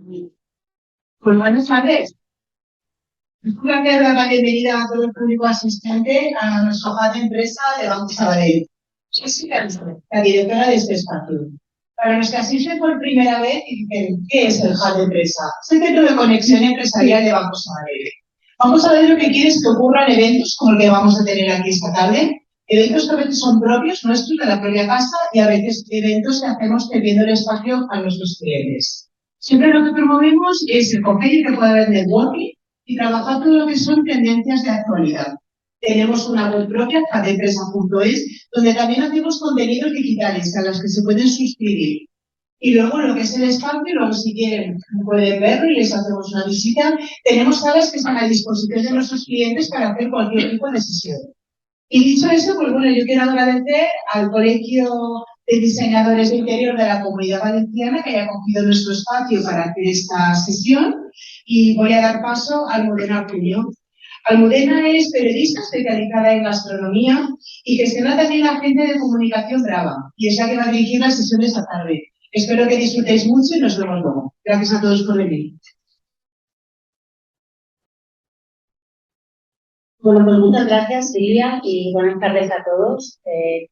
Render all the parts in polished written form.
Pues buenas tardes. Quiero dar la bienvenida a todo el público asistente a nuestro hub de empresa de Banco Sabadell. Soy Silvia, la directora de este espacio. Para los que asisten por primera vez y dicen, ¿qué es el hub de empresa? Es el centro de conexión empresarial de Banco Sabadell. Banco Sabadell lo que quiere es que ocurran eventos como el que vamos a tener aquí esta tarde, eventos que a veces son propios nuestros de la propia casa y a veces eventos que hacemos cediendo el espacio a nuestros clientes. Siempre lo que promovemos es el coffee que pueda haber networking y trabajar todo lo que son tendencias de actualidad. Tenemos una web propia, cadempresa.es, donde también hacemos contenidos digitales a los que se pueden suscribir. Y luego lo que es el espacio, luego si quieren pueden verlo y les hacemos una visita. Tenemos salas que están a disposición de nuestros clientes para hacer cualquier tipo de sesión. Y dicho eso, pues bueno, yo quiero agradecer al Colegio de Diseñadores de Interior de la Comunidad Valenciana que haya acogido nuestro espacio para hacer esta sesión y voy a dar paso a Almudena Acuña. Almudena es periodista especializada en gastronomía y gestiona también la agencia de comunicación Brava y es la que va a dirigir la sesión de esta tarde. Espero que disfrutéis mucho y nos vemos luego. Gracias a todos por venir. Bueno, pues muchas gracias, Silvia, y buenas tardes a todos.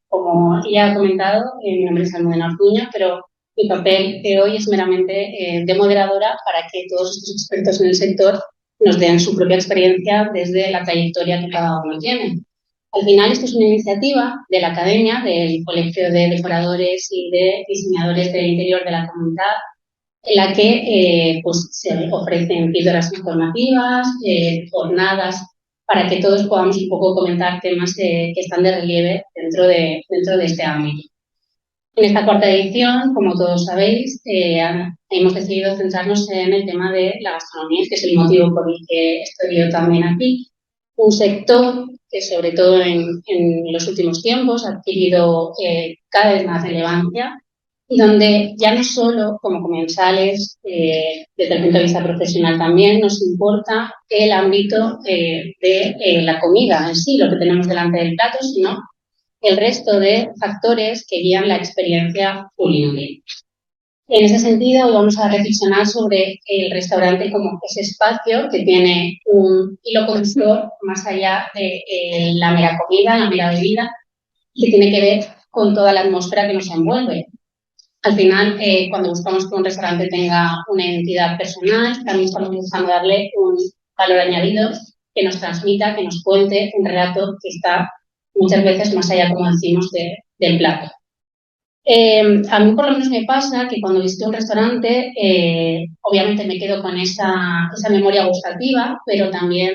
Como ya ha comentado, mi nombre es Almudena Ortuño, pero mi papel de hoy es meramente de moderadora para que todos estos expertos en el sector nos den su propia experiencia desde la trayectoria que cada uno tiene. Al final, esto es una iniciativa de la Academia, del Colegio de Decoradores y de Diseñadores del Interior de la Comunidad, en la que pues, se ofrecen píldoras informativas, jornadas para que todos podamos un poco comentar temas que están de relieve dentro de este ámbito. En esta cuarta edición, como todos sabéis, hemos decidido centrarnos en el tema de la gastronomía, que es el motivo por el que estoy yo también aquí. Un sector que, sobre todo en los últimos tiempos, ha adquirido cada vez más relevancia y donde ya no solo como comensales, desde el punto de vista profesional también, nos importa el ámbito de la comida en sí, lo que tenemos delante del plato, sino el resto de factores que guían la experiencia culinaria. En ese sentido, hoy vamos a reflexionar sobre el restaurante como ese espacio que tiene un hilo conductor más allá de la mera comida, la mera bebida, y que tiene que ver con toda la atmósfera que nos envuelve. Al final, cuando buscamos que un restaurante tenga una identidad personal, también estamos buscando darle un valor añadido que nos transmita, que nos cuente un relato que está muchas veces más allá, como decimos, del plato. A mí por lo menos me pasa que cuando visito un restaurante, obviamente me quedo con esa memoria gustativa, pero también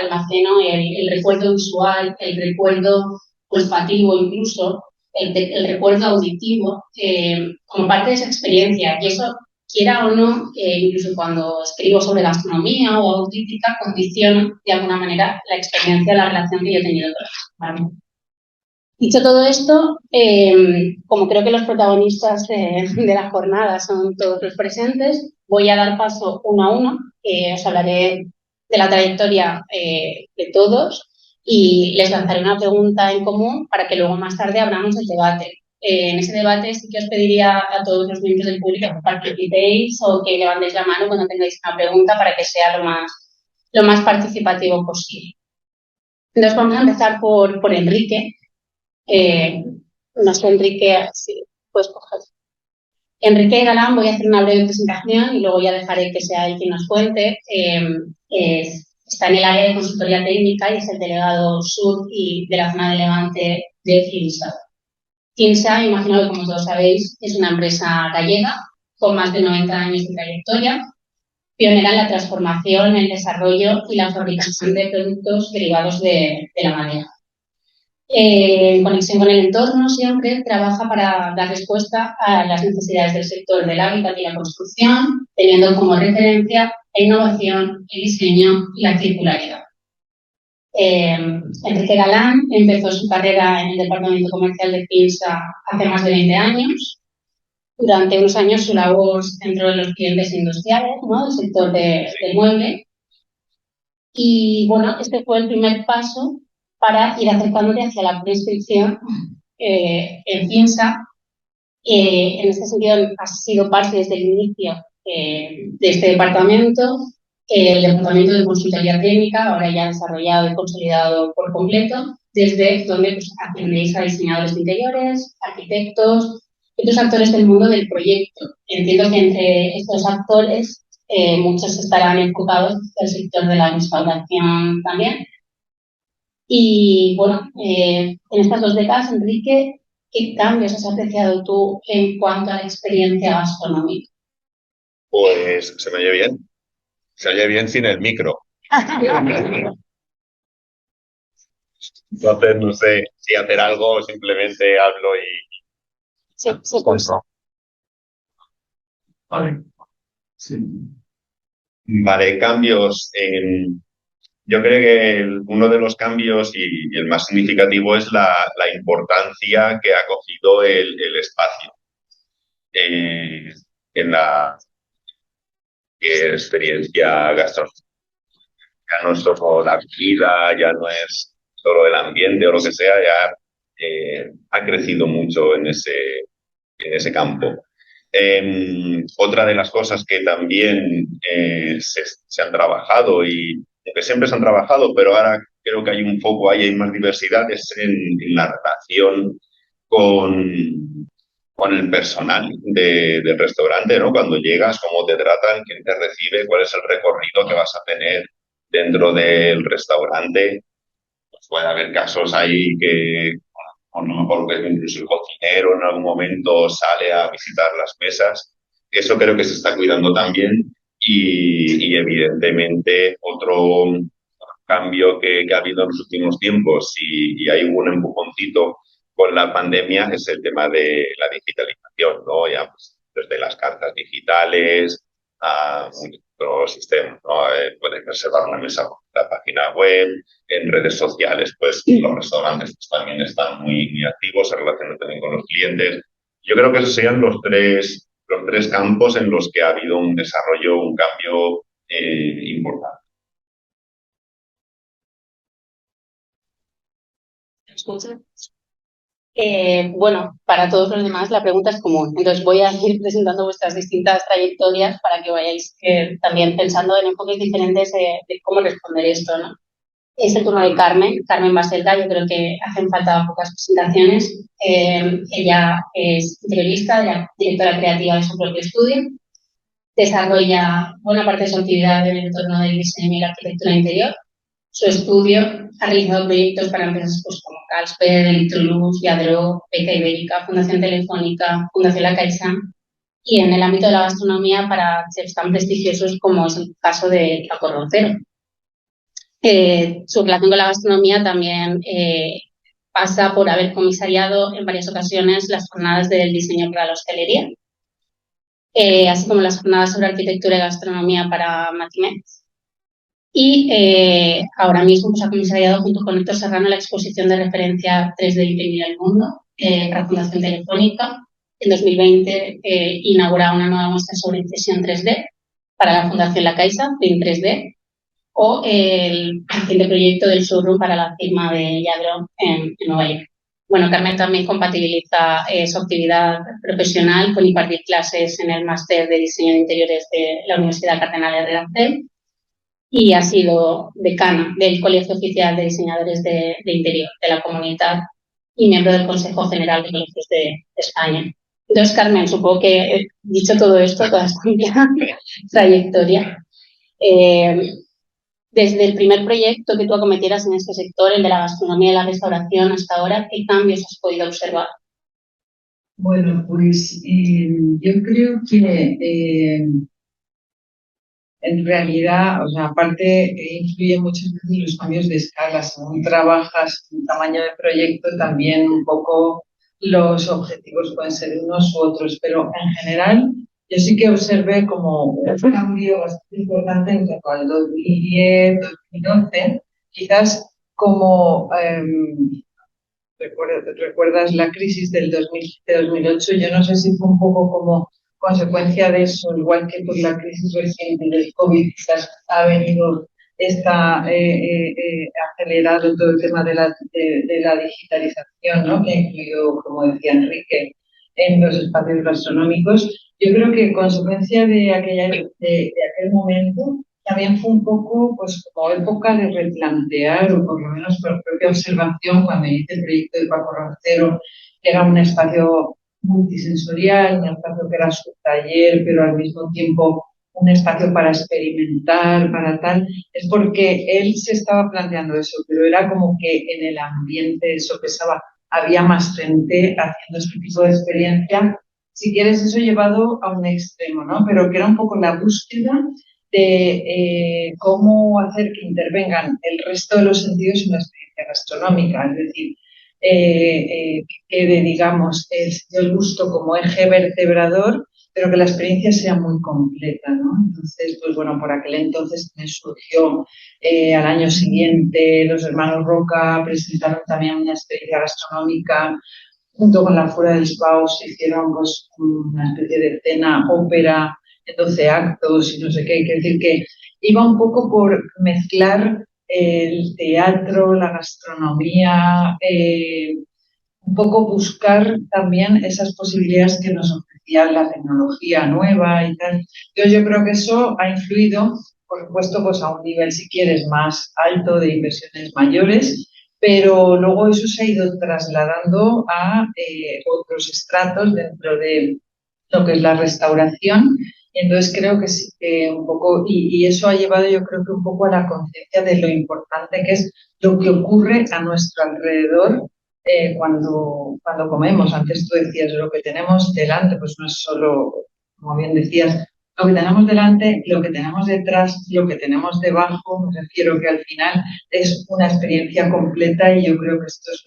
almaceno el recuerdo visual, el recuerdo olfativo incluso, el recuerdo auditivo, como parte de esa experiencia. Y eso, quiera o no, incluso cuando escribo sobre gastronomía o hago crítica, condiciona de alguna manera la experiencia, la relación que yo he tenido con el restaurante. Dicho todo esto, como creo que los protagonistas de la jornada son todos los presentes, voy a dar paso uno a uno. Os hablaré de la trayectoria de todos y les lanzaré una pregunta en común para que luego más tarde abramos el debate. En ese debate sí que os pediría a todos los miembros del público que participéis o que levantéis la mano cuando tengáis una pregunta para que sea lo más participativo posible. Entonces vamos a empezar por Enrique. No sé, Enrique, sí, puedes coger. Enrique Galán, voy a hacer una breve presentación y luego ya dejaré que sea él quien nos cuente. Está en el área de consultoría técnica y es el delegado sur y de la zona de Levante de CINSA. CINSA, imagino que como todos sabéis, es una empresa gallega con más de 90 años de trayectoria, pionera en la transformación, el desarrollo y la fabricación de productos derivados de la madera. En conexión con el entorno, siempre trabaja para dar respuesta a las necesidades del sector del hábitat y la construcción, teniendo como referencia la innovación, el diseño y la circularidad. Enrique Galán empezó su carrera en el departamento comercial de CINSA hace más de 20 años. Durante unos años su labor se centró en los clientes industriales, ¿no?, del sector del mueble. Y bueno, este fue el primer paso para ir acercándote hacia la prescripción en CINSA. En este sentido, ha sido parte desde el inicio de este departamento, el departamento de consultoría técnica, ahora ya desarrollado y consolidado por completo, desde donde pues, atendéis a diseñadores de interiores, arquitectos y otros actores del mundo del proyecto. Entiendo que entre estos actores muchos estarán enfocados al sector de la restauración también. Y bueno, en estas 2 décadas, Enrique, ¿qué cambios has apreciado tú en cuanto a la experiencia gastronómica? Pues se me oye bien. Se oye bien sin el micro. Entonces no sé si hacer algo o simplemente hablo y Se consta. Vale. Sí. Vale, cambios. Yo creo que uno de los cambios y el más significativo es la importancia que ha cogido el espacio en la experiencia gastronómica. Ya no es solo la vida, ya no es solo el ambiente o lo que sea, ya ha crecido mucho en ese campo. Otra de las cosas que también se han trabajado y que siempre se han trabajado, pero ahora creo que hay un foco ahí, hay más diversidad, es en la relación con el personal del restaurante, ¿no? Cuando llegas, cómo te tratan, quién te recibe, cuál es el recorrido que vas a tener dentro del restaurante. Pues puede haber casos ahí que, o no me acuerdo que incluso el cocinero en algún momento sale a visitar las mesas. Eso creo que se está cuidando también y evidentemente otro cambio que ha habido en los últimos tiempos y hay un empujoncito con la pandemia es el tema de la digitalización, ¿no? Ya pues, desde las cartas digitales a otros sistemas, ¿no? Puedes reservar una mesa por la página web, en redes sociales, pues los restaurantes pues, también están muy activos, se relacionan también con los clientes. Yo creo que esos serían los tres campos en los que ha habido un desarrollo, un cambio importante. Bueno, para todos los demás la pregunta es común. Entonces voy a ir presentando vuestras distintas trayectorias para que vayáis también pensando en enfoques diferentes de cómo responder esto, ¿no? Es el turno de Carmen, Carmen Baselga. Yo creo que hacen falta pocas presentaciones. Ella es interiorista, directora creativa de su propio estudio. Desarrolla buena parte de su actividad en el entorno del diseño y la arquitectura interior. Su estudio ha realizado proyectos para empresas pues, como Carlsberg, Electrolux, Yadro, Beca Ibérica, Fundación Telefónica, Fundación La Caixa y en el ámbito de la gastronomía para chefs tan prestigiosos como es el caso de Paco Roncero. Su relación con la gastronomía también pasa por haber comisariado en varias ocasiones las jornadas del diseño para la hostelería, así como las jornadas sobre arquitectura y gastronomía para Matimet. Y ahora mismo pues, ha comisariado junto con Héctor Serrano la exposición de referencia 3D Imprimir el Mundo para Fundación Telefónica. En 2020 inaugura una nueva muestra sobre impresión 3D para la Fundación La Caixa, Print 3D, o el reciente proyecto del showroom para la firma de Yadro en Nueva York. Bueno, Carmen también compatibiliza su actividad profesional con impartir clases en el máster de diseño de interiores de la Universidad Cardenal Herrera y ha sido decana del Colegio Oficial de Diseñadores de Interior de la Comunidad y miembro del Consejo General de Colegios de España. Entonces, Carmen, supongo que dicho todo esto, toda esta trayectoria, desde el primer proyecto que tú acometieras en este sector, el de la gastronomía y la restauración, hasta ahora, ¿qué cambios has podido observar? Bueno, pues yo creo que en realidad, o sea, aparte influye muchas veces los cambios de escala. Según trabajas el tamaño de proyecto, también un poco los objetivos pueden ser unos u otros, pero en general yo sí que observé como un cambio bastante importante en torno al 2010, 2011, quizás como recuerdas la crisis del 2007-2008, yo no sé si fue un poco como consecuencia de eso, igual que por la crisis reciente del COVID, quizás ha venido acelerado todo el tema de la digitalización, ¿no? Que ha incluido, como decía Enrique, en los espacios gastronómicos. Yo creo que consecuencia de aquel momento también fue un poco pues como época de replantear, o por lo menos por propia observación, cuando hice el proyecto de Paco Roncero, que era un espacio multisensorial, un espacio que era su taller, pero al mismo tiempo un espacio para experimentar, para tal, es porque él se estaba planteando eso, pero era como que en el ambiente eso pesaba, había más gente haciendo este tipo de experiencia, si quieres eso llevado a un extremo, ¿no? Pero que era un poco la búsqueda de cómo hacer que intervengan el resto de los sentidos en la experiencia gastronómica, es decir, que quede, digamos, el gusto como eje vertebrador, pero que la experiencia sea muy completa, ¿no? Entonces, pues bueno, por aquel entonces me surgió al año siguiente, los hermanos Roca presentaron también una experiencia gastronómica junto con la Fuera del Spao, se hicieron pues, una especie de cena ópera de 12 actos y no sé qué, hay que decir que iba un poco por mezclar el teatro, la gastronomía, un poco buscar también esas posibilidades que nos ofrecía la tecnología nueva y tal. Yo creo que eso ha influido, por supuesto, pues a un nivel, si quieres, más alto de inversiones mayores, pero luego eso se ha ido trasladando a otros estratos dentro de lo que es la restauración. Y entonces creo que sí que un poco, y eso ha llevado yo creo que un poco a la conciencia de lo importante que es lo que ocurre a nuestro alrededor cuando comemos. Antes tú decías, lo que tenemos delante, pues no es solo, como bien decías, lo que tenemos delante, lo que tenemos detrás, lo que tenemos debajo. Me refiero que al final es una experiencia completa y yo creo que esto es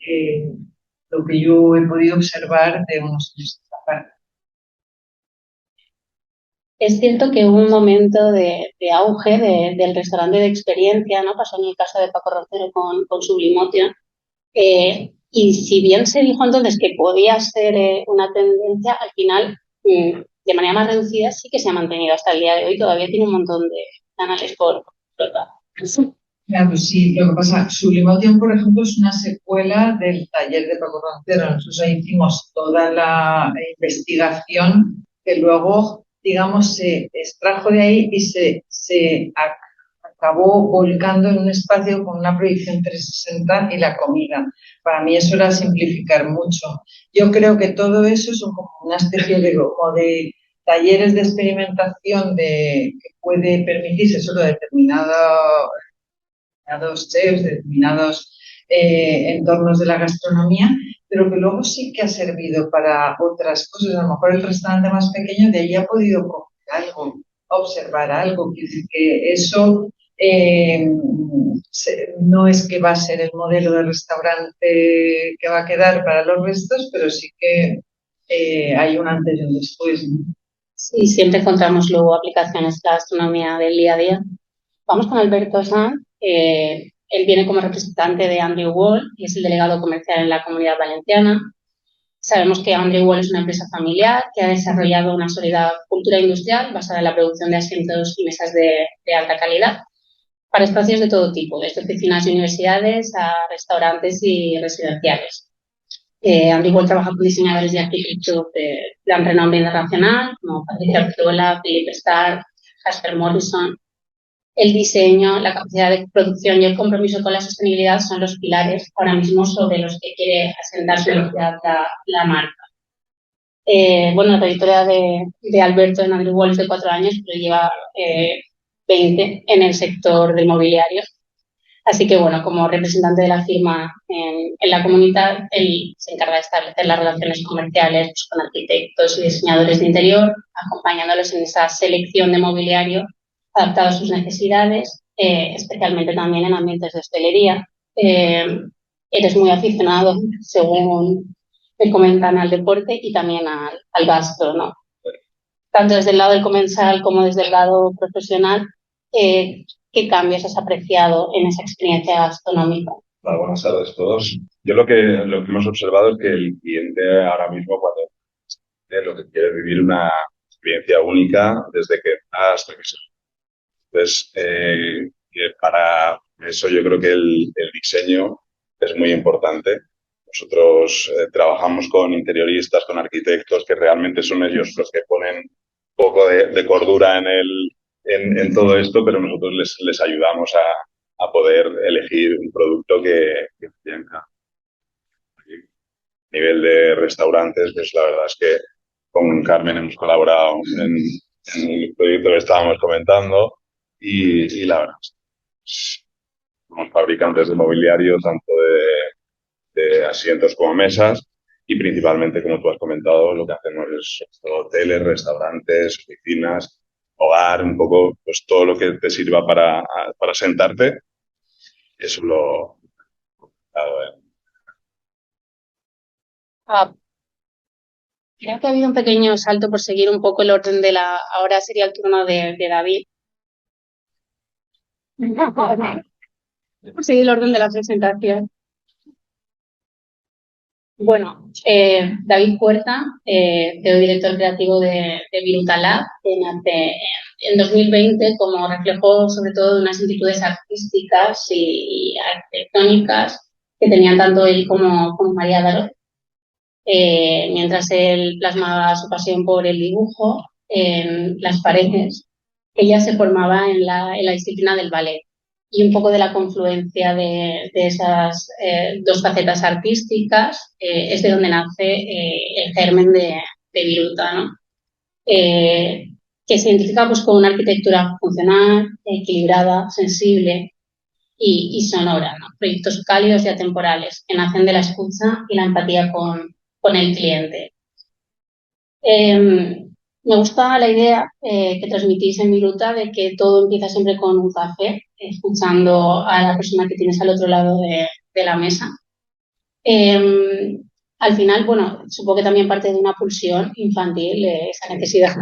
eh, lo que yo he podido observar de unos años a esta parte. Es cierto que hubo un momento de auge del restaurante de experiencia, ¿no? Pasó en el caso de Paco Roncero con Sublimotion. Y si bien se dijo entonces que podía ser una tendencia, al final, de manera más reducida, sí que se ha mantenido hasta el día de hoy. Todavía tiene un montón de canales por explotar. Claro, pues sí, lo que pasa, Sublimación, por ejemplo, es una secuela del taller de Paco Roncero. Nosotros ahí hicimos toda la investigación que luego, digamos, se extrajo de ahí y se acabó volcando en un espacio con una proyección 360 y la comida. Para mí eso era simplificar mucho. Yo creo que todo eso es como una especie como de talleres de experimentación que puede permitirse solo determinados chefs, determinados entornos de la gastronomía, pero que luego sí que ha servido para otras cosas. A lo mejor el restaurante más pequeño de ahí ha podido coger algo, observar algo. Quiere decir que eso no es que va a ser el modelo de restaurante que va a quedar para los restos, pero sí que hay un antes y un después, ¿no? Sí, siempre encontramos luego aplicaciones de la gastronomía del día a día. Vamos con Alberto Sanz. Él viene como representante de Andrew Wall y es el delegado comercial en la Comunidad Valenciana. Sabemos que Andrew Wall es una empresa familiar que ha desarrollado una sólida cultura industrial basada en la producción de asientos y mesas de alta calidad para espacios de todo tipo, desde oficinas y universidades a restaurantes y residenciales. Andrew Wall trabaja con diseñadores de arquitectos de gran renombre internacional, como Patricia Arqueola, Philip Starr, Jasper Morrison. El diseño, la capacidad de producción y el compromiso con la sostenibilidad son los pilares ahora mismo sobre los que quiere asentarse la marca. Bueno, la trayectoria de Alberto en Andrew Wall es de 4 años, pero lleva 20 en el sector del mobiliario. Así que, bueno, como representante de la firma en la comunidad, él se encarga de establecer las relaciones comerciales pues, con arquitectos y diseñadores de interior, acompañándolos en esa selección de mobiliario adaptado a sus necesidades, especialmente también en ambientes de hostelería. Eres muy aficionado, según me comentan, al deporte y también al gasto, ¿no? Tanto desde el lado del comensal como desde el lado profesional, ¿qué cambios has apreciado en esa experiencia gastronómica? Bueno, buenas tardes a todos. Yo lo que hemos observado es que el cliente ahora mismo cuando lo que quiere es vivir una experiencia única desde que hasta que se. Entonces, para eso yo creo que el diseño es muy importante. Nosotros trabajamos con interioristas, con arquitectos, que realmente son ellos los que ponen un poco de cordura en todo esto, pero nosotros les ayudamos a poder elegir un producto que tenga. A nivel de restaurantes, pues la verdad es que con Carmen hemos colaborado en el proyecto que estábamos comentando y la verdad es que somos fabricantes de mobiliario, tanto de asientos como mesas, y principalmente, como tú has comentado, lo que hacemos es hoteles, restaurantes, oficinas, hogar, un poco, pues todo lo que te sirva para sentarte, eso lo... Ah, creo que ha habido un pequeño salto por seguir un poco el orden de la... Ahora sería el turno de David. Por seguir el orden de la presentación. Bueno, David Puerta, CEO director creativo de Viruta Lab, que nace en 2020 como reflejo sobre todo de unas inquietudes artísticas y arquitectónicas que tenían tanto él como María Daro. Mientras él plasmaba su pasión por el dibujo en las paredes, ella se formaba en la disciplina del ballet y un poco de la confluencia de esas dos facetas artísticas es de donde nace el germen de Viruta, ¿no? Que se identifica pues, con una arquitectura funcional, equilibrada, sensible y sonora, ¿no? Proyectos cálidos y atemporales que nacen de la escucha y la empatía con el cliente. Me gusta la idea que transmitís en Viruta de que todo empieza siempre con un café, escuchando a la persona que tienes al otro lado de la mesa. Al final, bueno, supongo que también parte de una pulsión infantil, esa necesidad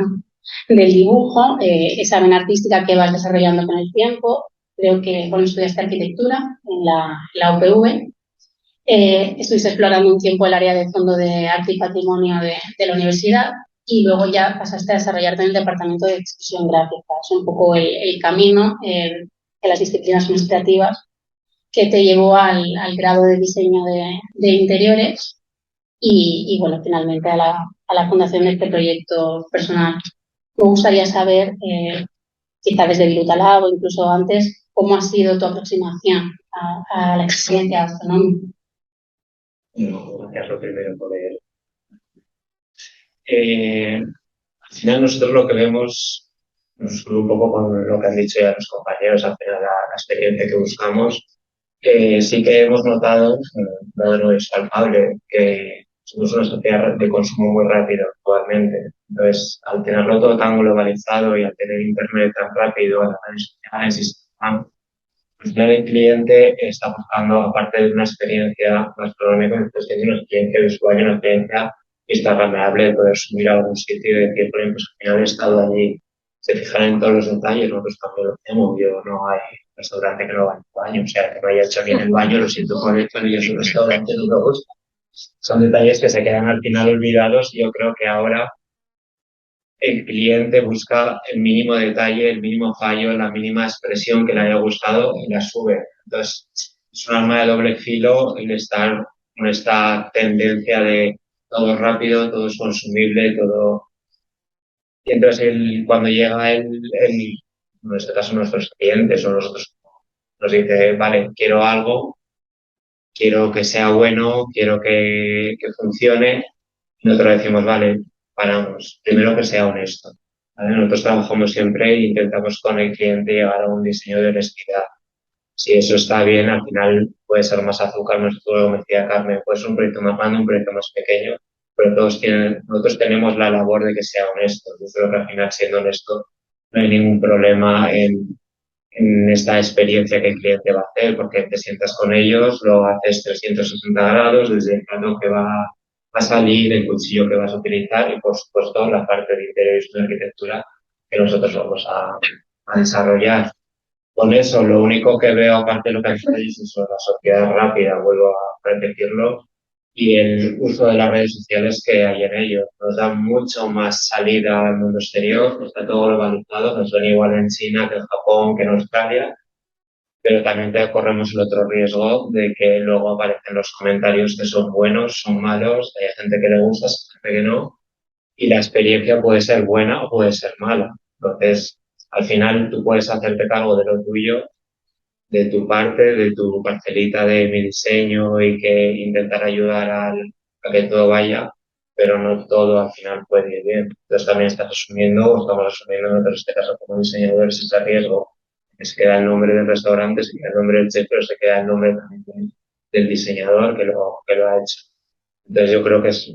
del dibujo, esa vena artística que vas desarrollando con el tiempo. Creo que cuando estudiaste arquitectura en la UPV, estuviste explorando un tiempo el área de fondo de arte y patrimonio de la universidad y luego ya pasaste a desarrollarte en el departamento de expresión gráfica. Es un poco el camino de las disciplinas más creativas que te llevó al grado de diseño de interiores y bueno, finalmente a la fundación de este proyecto personal. Me gustaría saber, quizá desde Viruta Lab o incluso antes, cómo ha sido tu aproximación a la experiencia gastronómica. No, gracias lo primero por él. Al final nosotros lo que vemos, nos un poco con lo que han dicho ya los compañeros, al final la experiencia que buscamos, sí que hemos notado, no no es palpable, que somos una sociedad de consumo muy rápido actualmente. Entonces, al tenerlo todo tan globalizado y al tener internet tan rápido, las redes sociales al final el cliente está buscando, aparte de una experiencia gastronómica, pues tiene una experiencia visual y una experiencia instagramable de poder subir a algún sitio y decir, bueno, pues al final he estado allí. Se fijan en todos los detalles, nosotros también lo hacemos. Yo no hay restaurante que no vaya al baño, o sea, que no haya hecho bien el baño, lo siento por esto, pero yo soy un restaurante no lo gusta. Son detalles que se quedan al final olvidados y yo creo que ahora el cliente busca el mínimo detalle, el mínimo fallo, la mínima expresión que le haya gustado y la sube. Entonces, es un arma de doble filo el estar con esta tendencia de todo rápido, todo es consumible, todo... Y entonces cuando llega en este caso nuestros clientes o nosotros, nos dice, vale, quiero algo, quiero que sea bueno, quiero que funcione, y nosotros decimos, vale, paramos. Primero que sea honesto. ¿Vale? Nosotros trabajamos siempre e intentamos con el cliente llegar a un diseño de honestidad. Si eso está bien, al final puede ser más azúcar, nuestro, como decía Carmen, puede ser un proyecto más grande, un proyecto más pequeño, pero nosotros tenemos la labor de que sea honesto. Yo creo que al final, siendo honesto, no hay ningún problema en esta experiencia que el cliente va a hacer, porque te sientas con ellos, lo haces 360 grados, desde el plano que va a salir, el cuchillo que vas a utilizar y, por supuesto, la parte de interiores de arquitectura que nosotros vamos a desarrollar. Con eso, lo único que veo, aparte de lo que has dicho, es eso, la sociedad rápida, vuelvo a repetirlo, y el uso de las redes sociales que hay en ello. Nos da mucho más salida al mundo exterior, está todo globalizado, no suena igual en China que en Japón, que en Australia, pero también corremos el otro riesgo de que luego aparecen los comentarios que son buenos, son malos, hay gente que le gusta, hay gente que no, y la experiencia puede ser buena o puede ser mala. Entonces, al final tú puedes hacerte cargo de lo tuyo, de tu parte, de tu parcelita de mi diseño y que intentar ayudar a que todo vaya, pero no todo al final puede ir bien. Entonces también estás asumiendo, o estamos asumiendo en este caso como diseñadores ese riesgo, que se queda el nombre del restaurante, se queda el nombre del chef, pero se queda el nombre también del diseñador que lo ha hecho. Entonces yo creo que es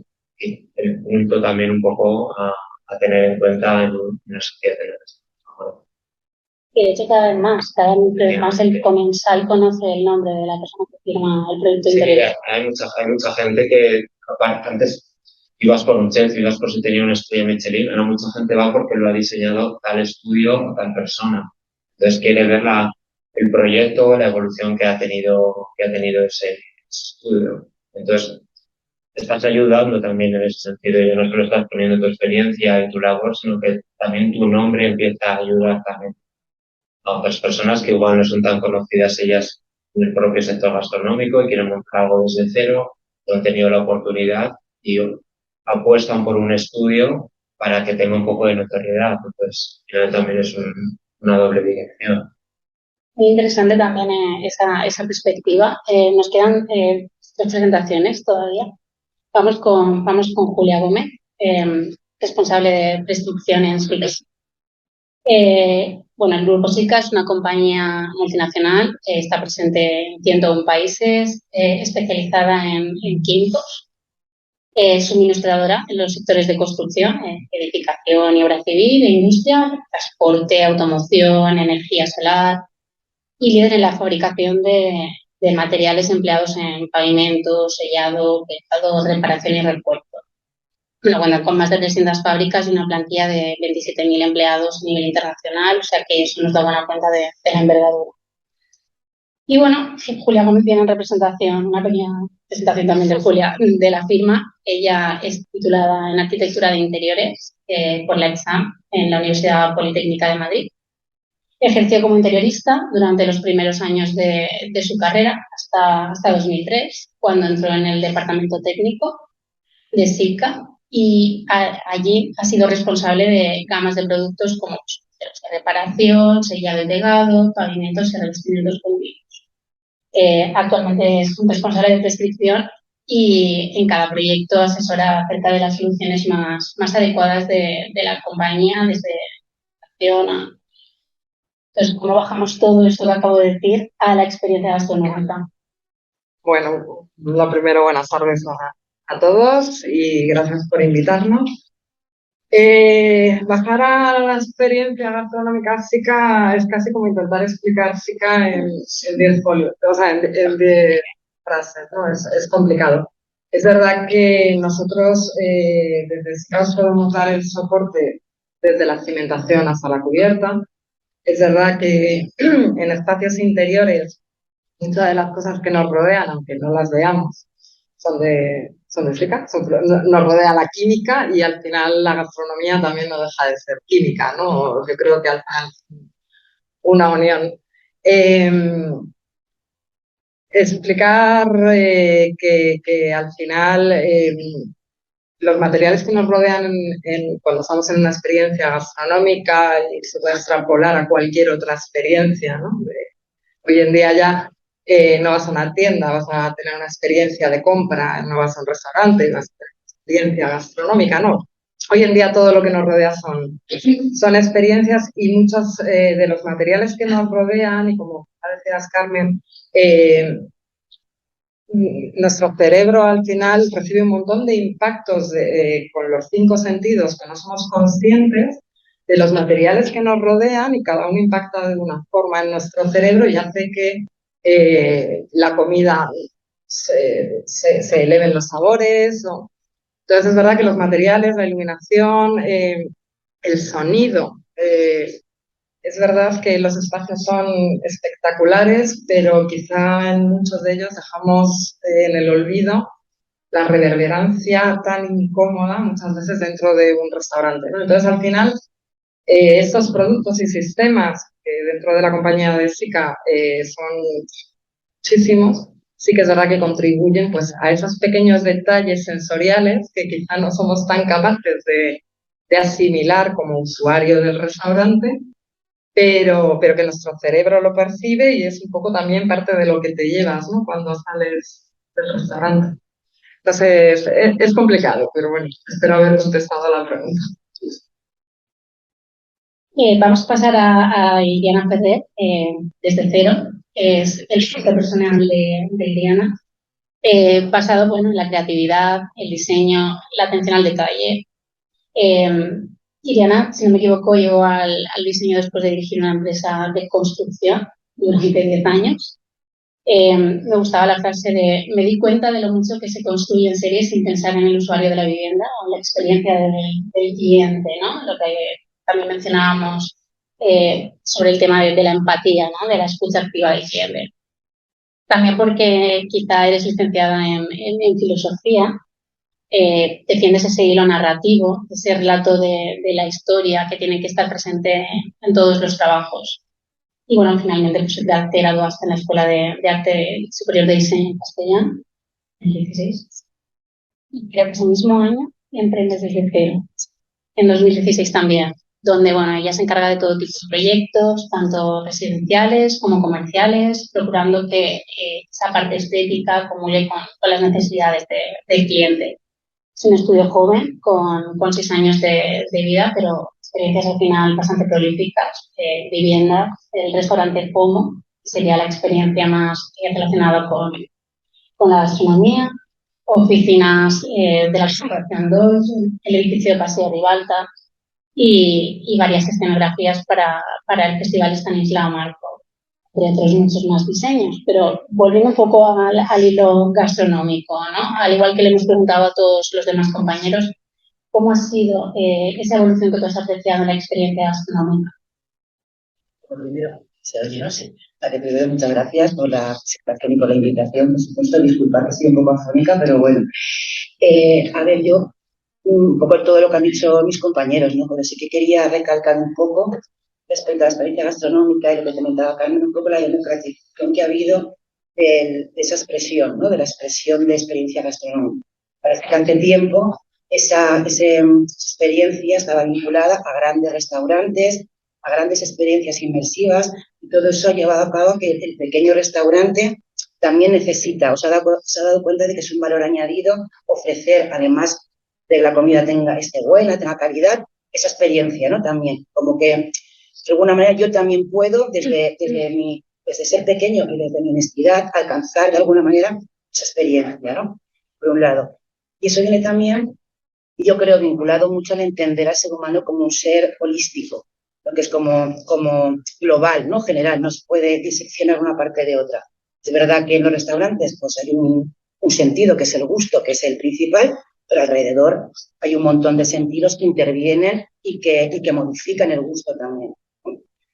el punto también un poco a tener en cuenta en una sociedad de las. Y de hecho cada vez más el comensal conoce el nombre de la persona que firma el producto Sí, interior. hay mucha gente que antes ibas por un chef, ibas por si tenía una estrella Michelin, ahora mucha gente va porque lo ha diseñado tal estudio o tal persona. Entonces quiere ver el proyecto, la evolución que ha tenido ese estudio. Entonces, estás ayudando también en ese sentido, y no solo estás poniendo tu experiencia y tu labor, sino que también tu nombre empieza a ayudar también a otras personas que igual no son tan conocidas ellas en el propio sector gastronómico y quieren montar algo desde cero, no han tenido la oportunidad y apuestan por un estudio para que tenga un poco de notoriedad. Entonces, también es una doble dirección. Muy interesante también esa perspectiva. Nos quedan 3 presentaciones todavía. Vamos con Julia Gómez, responsable de prescripción en Suites. Bueno, el Grupo SICA es una compañía multinacional, está presente en 101 países, especializada en químicos, suministradora en los sectores de construcción, edificación y obra civil, e industria, transporte, automoción, energía solar, y líder en la fabricación de materiales empleados en pavimento, sellado, pegado, reparación y repuesto. Bueno, cuentan con más de 300 fábricas y una plantilla de 27.000 empleados a nivel internacional, o sea que eso nos da buena cuenta de la envergadura. Y bueno, Julia Gómez viene en representación, una pequeña presentación también de Julia, de la firma. Ella es titulada en Arquitectura de Interiores por la EXAM en la Universidad Politécnica de Madrid. Ejerció como interiorista durante los primeros años de su carrera, hasta 2003, cuando entró en el departamento técnico de SICA, y allí ha sido responsable de gamas de productos como de reparación, sellado y pegado, pavimentos y revestimientos con vidrios. Actualmente es un responsable de prescripción y en cada proyecto asesora acerca de las soluciones más adecuadas de la compañía, desde la acción a. Entonces, ¿cómo bajamos todo esto que acabo de decir a la experiencia gastronómica? Bueno, lo primero, buenas tardes a todos y gracias por invitarnos. Bajar a la experiencia gastronómica SICA es casi como intentar explicar SICA en 10 folios, o sea, en 10 frases, ¿no? Es complicado. Es verdad que nosotros desde SICA os podemos dar el soporte desde la cimentación hasta la cubierta. Es verdad que en espacios interiores muchas de las cosas que nos rodean, aunque no las veamos, son de SICA, nos rodea la química y al final la gastronomía también no deja de ser química, ¿no? Yo creo que al final es una unión. Explicar que al final los materiales que nos rodean cuando estamos en una experiencia gastronómica y se puede extrapolar a cualquier otra experiencia, ¿no? Hoy en día ya no vas a una tienda, vas a tener una experiencia de compra, no vas a un restaurante, vas a tener una experiencia gastronómica, no. Hoy en día todo lo que nos rodea son experiencias y muchos de los materiales que nos rodean, y como decías, Carmen, nuestro cerebro al final recibe un montón de impactos con los 5 sentidos que no somos conscientes de los materiales que nos rodean, y cada uno impacta de una forma en nuestro cerebro y hace que la comida se eleven los sabores. Entonces es verdad que los materiales, la iluminación, el sonido, es verdad que los espacios son espectaculares, pero quizá en muchos de ellos dejamos en el olvido la reverberancia tan incómoda muchas veces dentro de un restaurante, ¿no? Entonces, al final, estos productos y sistemas que dentro de la compañía de SICA son muchísimos, sí que es verdad que contribuyen pues, a esos pequeños detalles sensoriales que quizá no somos tan capaces de asimilar como usuario del restaurante, pero que nuestro cerebro lo percibe y es un poco también parte de lo que te llevas, ¿no? Cuando sales del restaurante. Entonces, es complicado, pero bueno, espero haber contestado a la pregunta. Vamos a pasar a Iriana Ferrer, desde cero, es el proyecto personal de Iriana, basado bueno, en la creatividad, el diseño, la atención al detalle. Iriana, si no me equivoco, llegó al diseño después de dirigir una empresa de construcción durante 10 años. Me gustaba la frase de me di cuenta de lo mucho que se construye en serie sin pensar en el usuario de la vivienda o en la experiencia del cliente, ¿no? Lo que también mencionábamos sobre el tema de la empatía, ¿no? De la escucha activa del cliente. También porque quizá eres licenciada en filosofía, defiendes ese hilo narrativo, ese relato de la historia que tiene que estar presente en todos los trabajos. Y bueno, finalmente pues, te graduaste en la Escuela de Arte Superior de Diseño en Castellón, en 2016. Y creo que ese mismo año emprendes desde cero, en 2016 también, donde bueno, ella se encarga de todo tipo de proyectos, tanto residenciales como comerciales, procurando que esa parte estética acumule con las necesidades del cliente. Es un estudio joven, con 6 años de vida, pero experiencias al final bastante prolíficas. Vivienda, el restaurante FOMO, sería la experiencia más relacionada con la gastronomía. Oficinas de la Corporación 2, el edificio de Paseo Ribalta y varias escenografías para el Festival Estanislao Marco, entre otros muchos más diseños. Pero volviendo un poco al hilo gastronómico, ¿no? Al igual que le hemos preguntado a todos los demás compañeros, ¿cómo ha sido esa evolución que tú has apreciado en la experiencia gastronómica? Lo primero, no sé. Primero, muchas gracias por la presentación y por la invitación. Por supuesto, disculpad que estoy un poco afónica, pero bueno. A ver, yo, un poco todo lo que han dicho mis compañeros, ¿no? Pero sí que quería recalcar un poco respecto a la experiencia gastronómica y lo que comentaba Carmen, un poco la democratización que ha habido de esa expresión, ¿no? De la expresión de experiencia gastronómica. Parece que hace tiempo esa experiencia estaba vinculada a grandes restaurantes, a grandes experiencias inmersivas, y todo eso ha llevado a cabo que el pequeño restaurante también necesita, o se ha dado cuenta de que es un valor añadido ofrecer, además de que la comida esté buena, tenga calidad, esa experiencia, ¿no? También, como que de alguna manera yo también puedo, desde ser pequeño y desde mi honestidad, alcanzar de alguna manera esa experiencia, ¿no? Por un lado. Y eso viene también, yo creo, vinculado mucho al entender al ser humano como un ser holístico, lo que es como global, ¿no? General, no se puede diseccionar una parte de otra. Es verdad que en los restaurantes pues hay un sentido que es el gusto, que es el principal, pero alrededor hay un montón de sentidos que intervienen y que modifican el gusto también.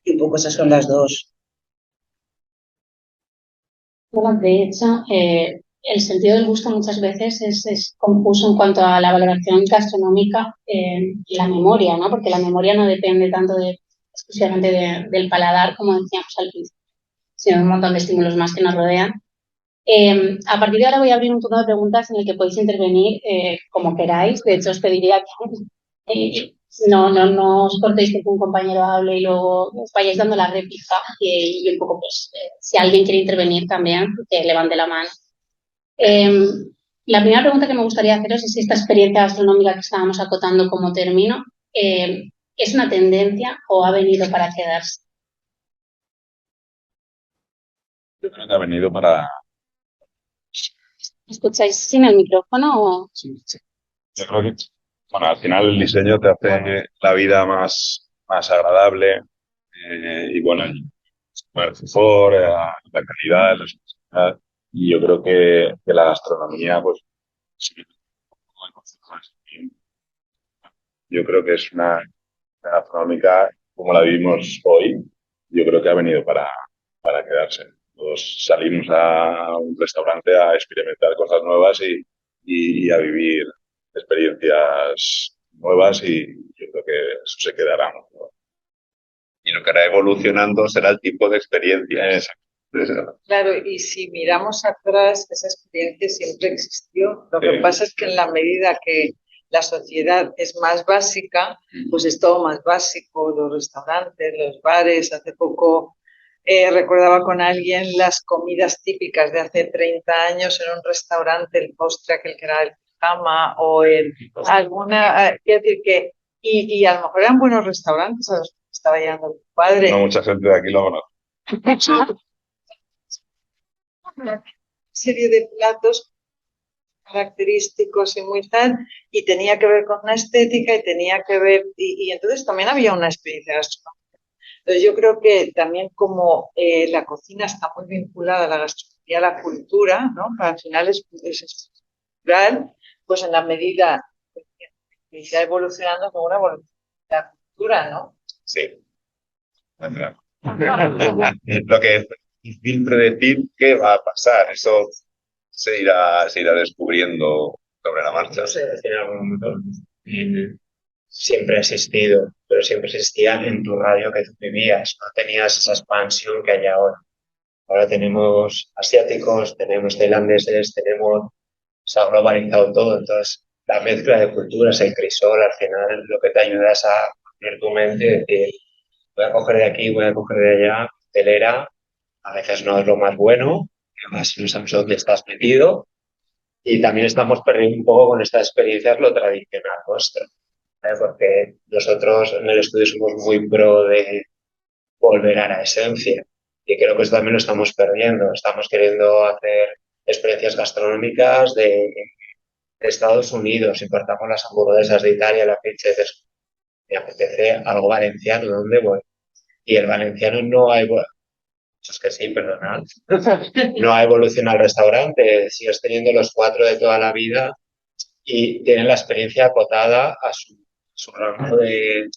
Y un poco esas son las dos. Bueno, de hecho, el sentido del gusto muchas veces es confuso en cuanto a la valoración gastronómica y la memoria, ¿no? Porque la memoria no depende tanto exclusivamente del paladar, como decíamos al principio, sino de un montón de estímulos más que nos rodean. A partir de ahora voy a abrir un turno de preguntas en el que podéis intervenir como queráis. De hecho, os pediría que no os cortéis que un compañero hable y luego os vayáis dando la réplica y un poco, pues, si alguien quiere intervenir también, que levante la mano. La primera pregunta que me gustaría haceros es si esta experiencia gastronómica que estábamos acotando como término es una tendencia o ha venido para quedarse. Yo creo que ha venido para... ¿Escucháis sin el micrófono? Sí. Yo creo que, bueno, al final el diseño te hace la vida más agradable y bueno, el confort, la calidad, la sensibilidad. Y yo creo que la gastronomía, pues, sí, yo creo que es una gastronómica como la vivimos hoy. Yo creo que ha venido para quedarse. Todos salimos a un restaurante a experimentar cosas nuevas y a vivir experiencias nuevas y yo creo que eso se quedará, ¿no? Y lo que hará evolucionando será el tipo de experiencia. Claro, y si miramos atrás, esa experiencia siempre existió. Lo que Sí. pasa es que en la medida que la sociedad es más básica, pues es todo más básico, los restaurantes, los bares. Hace poco recordaba con alguien las comidas típicas de hace 30 años en un restaurante, el postre aquel que era el pijama o alguna, quiero decir que, y a lo mejor eran buenos restaurantes a los que estaba llevando tu padre. No mucha gente de aquí lo conoce. Una serie de platos característicos y muy tal, y tenía que ver con una estética y tenía que ver, y entonces también había una experiencia gastronómica. Entonces yo creo que también como la cocina está muy vinculada a la gastronomía, a la cultura, ¿no? Al final es cultural, pues en la medida que irá evolucionando con una evolución de la cultura, ¿no? Sí. Lo que es difícil predecir qué va a pasar, eso se irá descubriendo sobre la marcha. No sé, decir en algún momento, siempre ha existido, pero siempre existía en tu radio que tú vivías. No tenías esa expansión que hay ahora. Ahora tenemos asiáticos, tenemos tailandeses, se ha globalizado todo. Entonces, la mezcla de culturas, el crisol, al final lo que te ayuda es a abrir tu mente y decir, voy a coger de aquí, voy a coger de allá, telera, a veces no es lo más bueno, además no sabes dónde estás metido, y también estamos perdiendo un poco con estas experiencias lo tradicional nuestro, ¿eh? Porque nosotros en el estudio somos muy pro de volver a la esencia, y creo que eso también lo estamos perdiendo. Estamos queriendo hacer experiencias gastronómicas de Estados Unidos, importamos las hamburguesas de Italia, las pizzas, y dices, me apetece algo valenciano, ¿dónde voy? Y el valenciano no ha es que sí, perdonad. No ha evolucionado el restaurante, sigues teniendo los 4 de toda la vida y tienen la experiencia acotada a su rango de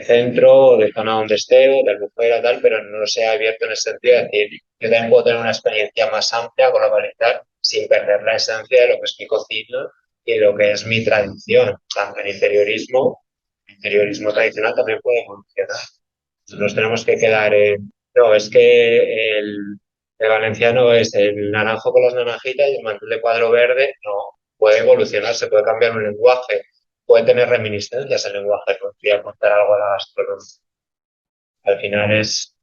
centro o de zona donde esté o del buffet o tal, pero no se ha abierto en ese sentido de decir, yo también puedo tener una experiencia más amplia, globalizar, sin perder la esencia de lo que es mi cocina y lo que es mi tradición, tanto el interiorismo tradicional también puede evolucionar. Nos tenemos que quedar en, no, es que el valenciano es el naranjo con las naranjitas y el mantel de cuadro verde, no, puede evolucionar, se puede cambiar un lenguaje, puede tener reminiscencias el lenguaje, podría aportar algo a la gastronomía. Al final es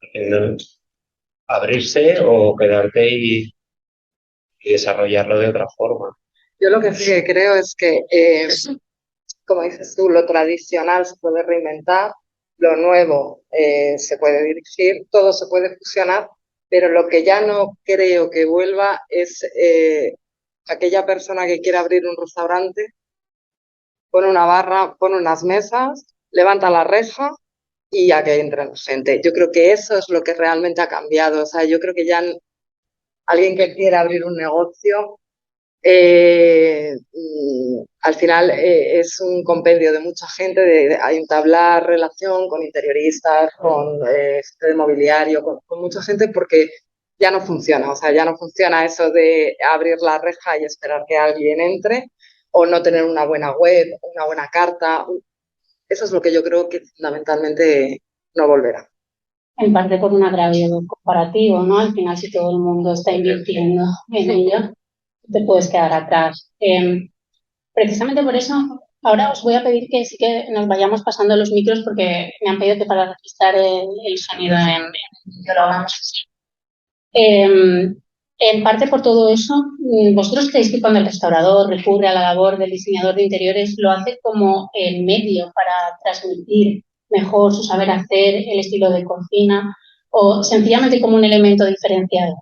abrirse o quedarte y desarrollarlo de otra forma. Yo lo que sí que creo es que, como dices tú, lo tradicional se puede reinventar, lo nuevo se puede dirigir, todo se puede fusionar, pero lo que ya no creo que vuelva es aquella persona que quiera abrir un restaurante, pone una barra, pone unas mesas, levanta la reja y ya que entra gente. Yo creo que eso es lo que realmente ha cambiado. O sea, yo creo que ya alguien que quiera abrir un negocio al final es un compendio de mucha gente, de entablar relación con interioristas, con gente de mobiliario, con mucha gente, porque ya no funciona. O sea, ya no funciona eso de abrir la reja y esperar que alguien entre, o no tener una buena web, una buena carta. Eso es lo que yo creo que fundamentalmente no volverá. En parte por un agravio comparativo, ¿no? Al final, si todo el mundo está invirtiendo en ello, te puedes quedar atrás. Precisamente por eso, ahora os voy a pedir que sí que nos vayamos pasando los micros porque me han pedido que para registrar el sonido yo lo hagamos así. En parte por todo eso, ¿vosotros creéis que cuando el restaurador recurre a la labor del diseñador de interiores lo hace como el medio para transmitir mejor su saber hacer, el estilo de cocina, o sencillamente como un elemento diferenciador?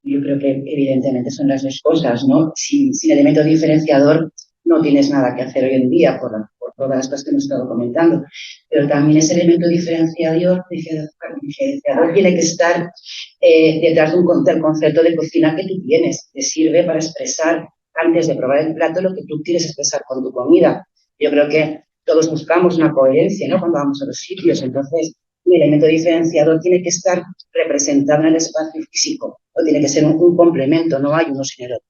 Yo creo que evidentemente son las dos cosas, ¿no? Sin elemento diferenciador no tienes nada que hacer hoy en día por todas las cosas que hemos estado comentando. Pero también ese elemento diferenciador tiene que estar detrás del concepto de cocina que tú tienes. Te sirve para expresar, antes de probar el plato, lo que tú quieres expresar con tu comida. Yo creo que todos buscamos una coherencia, ¿no? Cuando vamos a los sitios. Entonces, el elemento diferenciador tiene que estar representado en el espacio físico, o tiene que ser un complemento, no hay uno sin el otro.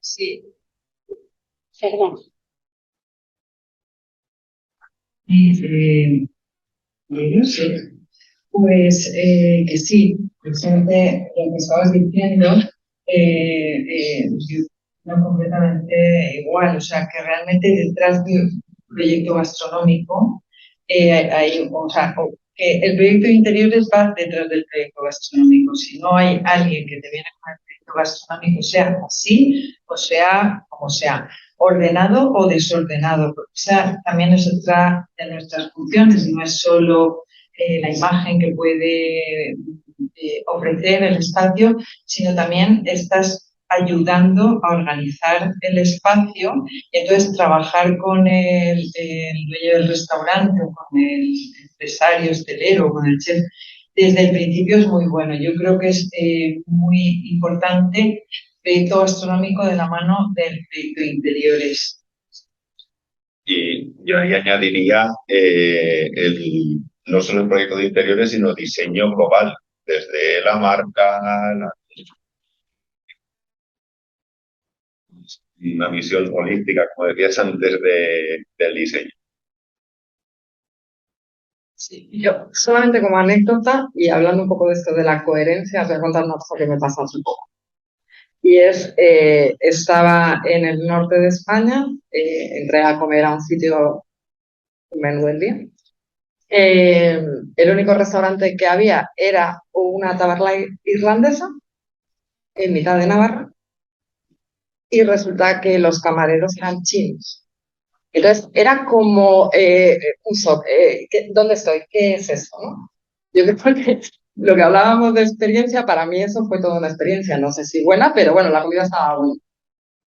Sí, Perdón. no sé. Pues que sí, precisamente lo que estabas diciendo, yo no completamente igual, o sea, que realmente detrás de un proyecto gastronómico hay, o sea, que el proyecto de interiores va detrás del proyecto gastronómico. Si no hay alguien que te viene con el proyecto gastronómico, sea así o sea como sea, ordenado o desordenado, porque esa también es otra de nuestras funciones, no es solo la imagen que puede ofrecer el espacio, sino también estás ayudando a organizar el espacio y entonces trabajar con el dueño del restaurante o con el empresario hostelero, con el chef, desde el principio es muy bueno. Yo creo que es muy importante el proyecto gastronómico de la mano del proyecto de interiores. Y yo ahí añadiría no solo el proyecto de interiores, sino diseño global, desde la marca, una visión holística, como decías antes, del diseño. Sí, yo solamente como anécdota y hablando un poco de esto de la coherencia, os voy a contar una cosa que me pasó hace poco. Y estaba en el norte de España, entré a comer a un sitio, un menú del día. El único restaurante que había era una taberna irlandesa en mitad de Navarra y resulta que los camareros eran chinos. Entonces era como un shock. ¿Dónde estoy? ¿Qué es eso? ¿No? Yo creo que lo que hablábamos de experiencia, para mí eso fue toda una experiencia. No sé si buena, pero bueno, la comida estaba buena.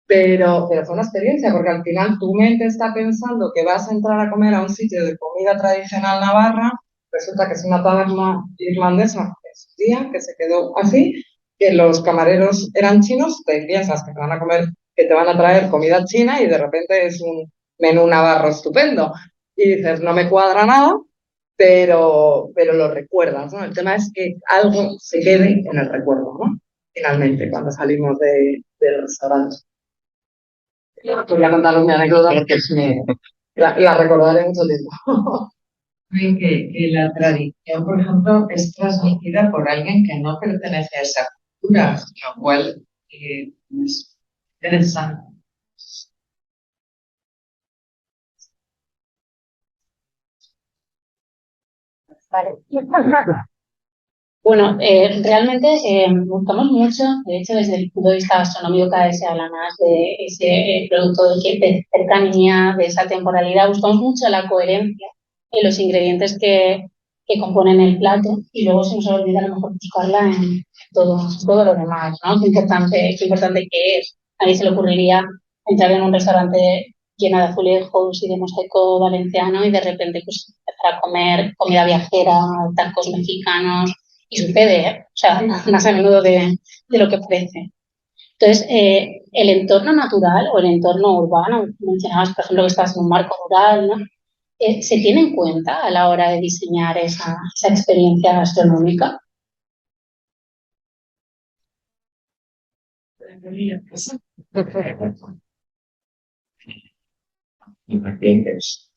Pero fue una experiencia, porque al final tu mente está pensando que vas a entrar a comer a un sitio de comida tradicional navarra, resulta que es una taberna irlandesa que se quedó así, que los camareros eran chinos, te piensas que te van a comer, que te van a traer comida china y de repente es un menú navarro estupendo. Y dices, no me cuadra nada, pero lo recuerdas, ¿no? El tema es que algo se quede en el recuerdo, ¿no? Finalmente, cuando salimos del restaurante. Voy a contar mi anécdota porque la recordaré mucho tiempo. Que la tradición, por ejemplo, es transmitida por alguien que no pertenece a esa cultura, lo cual es interesante. Vale. Bueno, realmente buscamos mucho, de hecho, desde el punto de vista gastronómico cada vez se habla más de ese producto de cercanía, de esa temporalidad. Buscamos mucho la coherencia en los ingredientes que componen el plato y luego se nos olvida a lo mejor buscarla en todo lo demás, ¿no? Qué importante que es. A mí se le ocurriría entrar en un restaurante lleno de azulejos y de mosaico valenciano y de repente pues empezar a comer comida viajera, tacos mexicanos. Y sucede, ¿eh? O sea, más a menudo de lo que parece. Entonces, el entorno natural o el entorno urbano, mencionabas, por ejemplo, que estás en un marco rural, ¿no? ¿Se tiene en cuenta a la hora de diseñar esa experiencia gastronómica? Impacientes,